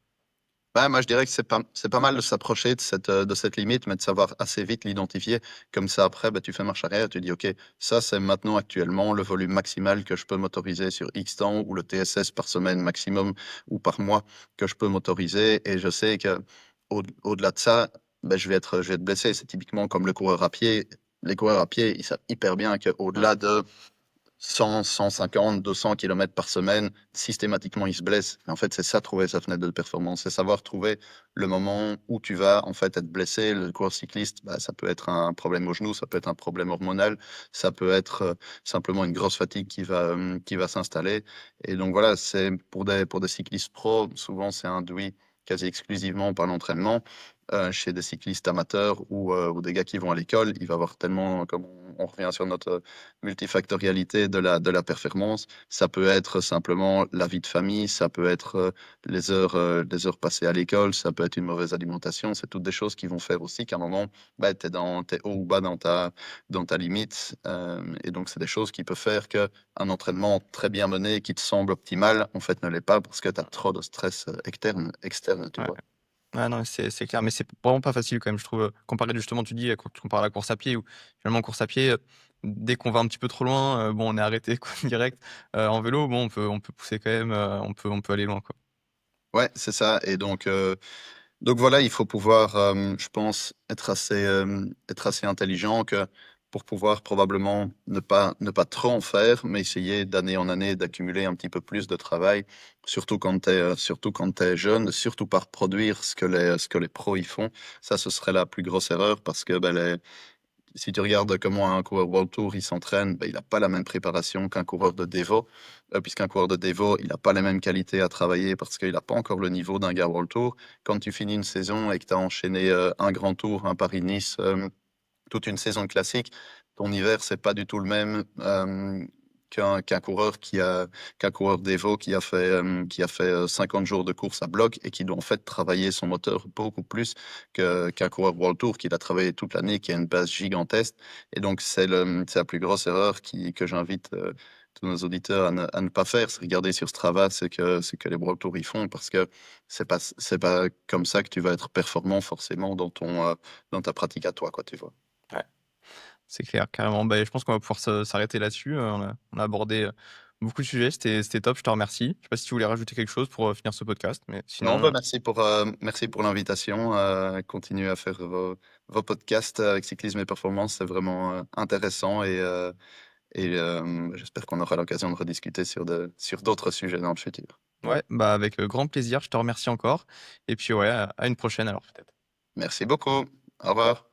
Speaker 2: Ouais, moi, je dirais que c'est pas mal de s'approcher de cette limite, mais de savoir assez vite l'identifier. Comme ça, après, bah, tu fais marche arrière, tu dis: «OK, ça, c'est maintenant actuellement le volume maximal que je peux m'autoriser sur X temps ou le TSS par semaine maximum ou par mois que je peux m'autoriser» et je sais qu'au-delà de ça, bah, je vais être blessé. C'est typiquement comme le coureur à pied. Les coureurs à pied, ils savent hyper bien qu'au-delà de 100, 150, 200 kilomètres par semaine, systématiquement, ils se blessent. Et en fait, c'est ça, trouver sa fenêtre de performance. C'est savoir trouver le moment où tu vas, en fait, être blessé. Le coureur cycliste, bah, ça peut être un problème au genou, ça peut être un problème hormonal, ça peut être simplement une grosse fatigue qui va s'installer. Et donc, voilà, c'est pour des cyclistes pros, souvent, c'est induit quasi exclusivement par l'entraînement. Chez des cyclistes amateurs ou des gars qui vont à l'école, il va avoir tellement, comme on revient sur notre multifactorialité de la performance. Ça peut être simplement la vie de famille, ça peut être les heures passées à l'école, ça peut être une mauvaise alimentation. C'est toutes des choses qui vont faire aussi qu'à un moment, bah, t'es haut ou bas dans ta limite. Et donc, c'est des choses qui peuvent faire qu'un entraînement très bien mené qui te semble optimal, en fait, ne l'est pas parce que tu as trop de stress externe, tu
Speaker 1: Ouais.
Speaker 2: vois.
Speaker 1: Ouais, non, c'est clair, mais c'est vraiment pas facile quand même, je trouve, comparé justement, tu dis, quand tu compares à la course à pied où finalement en course à pied, dès qu'on va un petit peu trop loin, bon, on est arrêté quoi direct. En vélo, bon, on peut pousser quand même, on peut aller loin, quoi.
Speaker 2: Ouais, c'est ça. Et donc voilà, il faut pouvoir, je pense, être assez intelligent pour pouvoir probablement ne pas trop en faire, mais essayer d'année en année d'accumuler un petit peu plus de travail, surtout quand tu es jeune, surtout par produire ce que les pros y font. Ça, ce serait la plus grosse erreur parce que, bah, si tu regardes comment un coureur World Tour il s'entraîne, ben, il n'a pas la même préparation qu'un coureur de Devo, puisqu'un coureur de Devo, il n'a pas les mêmes qualités à travailler parce qu'il n'a pas encore le niveau d'un gars World Tour. Quand tu finis une saison et que tu as enchaîné un grand tour, un Paris-Nice, toute une saison classique, ton hiver, c'est pas du tout le même qu'un coureur d'Evo qui a fait 50 jours de course à bloc et qui doit en fait travailler son moteur beaucoup plus qu'un coureur World Tour qui l'a travaillé toute l'année, qui a une base gigantesque. Et donc, c'est la plus grosse erreur que j'invite tous nos auditeurs à ne pas faire, c'est regarder sur Strava ce que les World Tour ils font parce que c'est pas comme ça que tu vas être performant forcément dans ta pratique à toi, quoi, tu vois.
Speaker 1: Ouais, c'est clair, carrément. Beh, je pense qu'on va pouvoir s'arrêter là-dessus, on a abordé, beaucoup de sujets, c'était top, je te remercie. Je sais pas si tu voulais rajouter quelque chose pour, finir ce podcast, mais
Speaker 2: Non, bah,
Speaker 1: sinon,
Speaker 2: merci pour l'invitation. Continuez à faire vos podcasts avec cyclisme et performance, c'est vraiment intéressant et j'espère qu'on aura l'occasion de rediscuter sur d'autres sujets dans le futur.
Speaker 1: ouais, bah, avec, grand plaisir, je te remercie encore et puis ouais, à une prochaine alors peut-être.
Speaker 2: Merci beaucoup. Au revoir.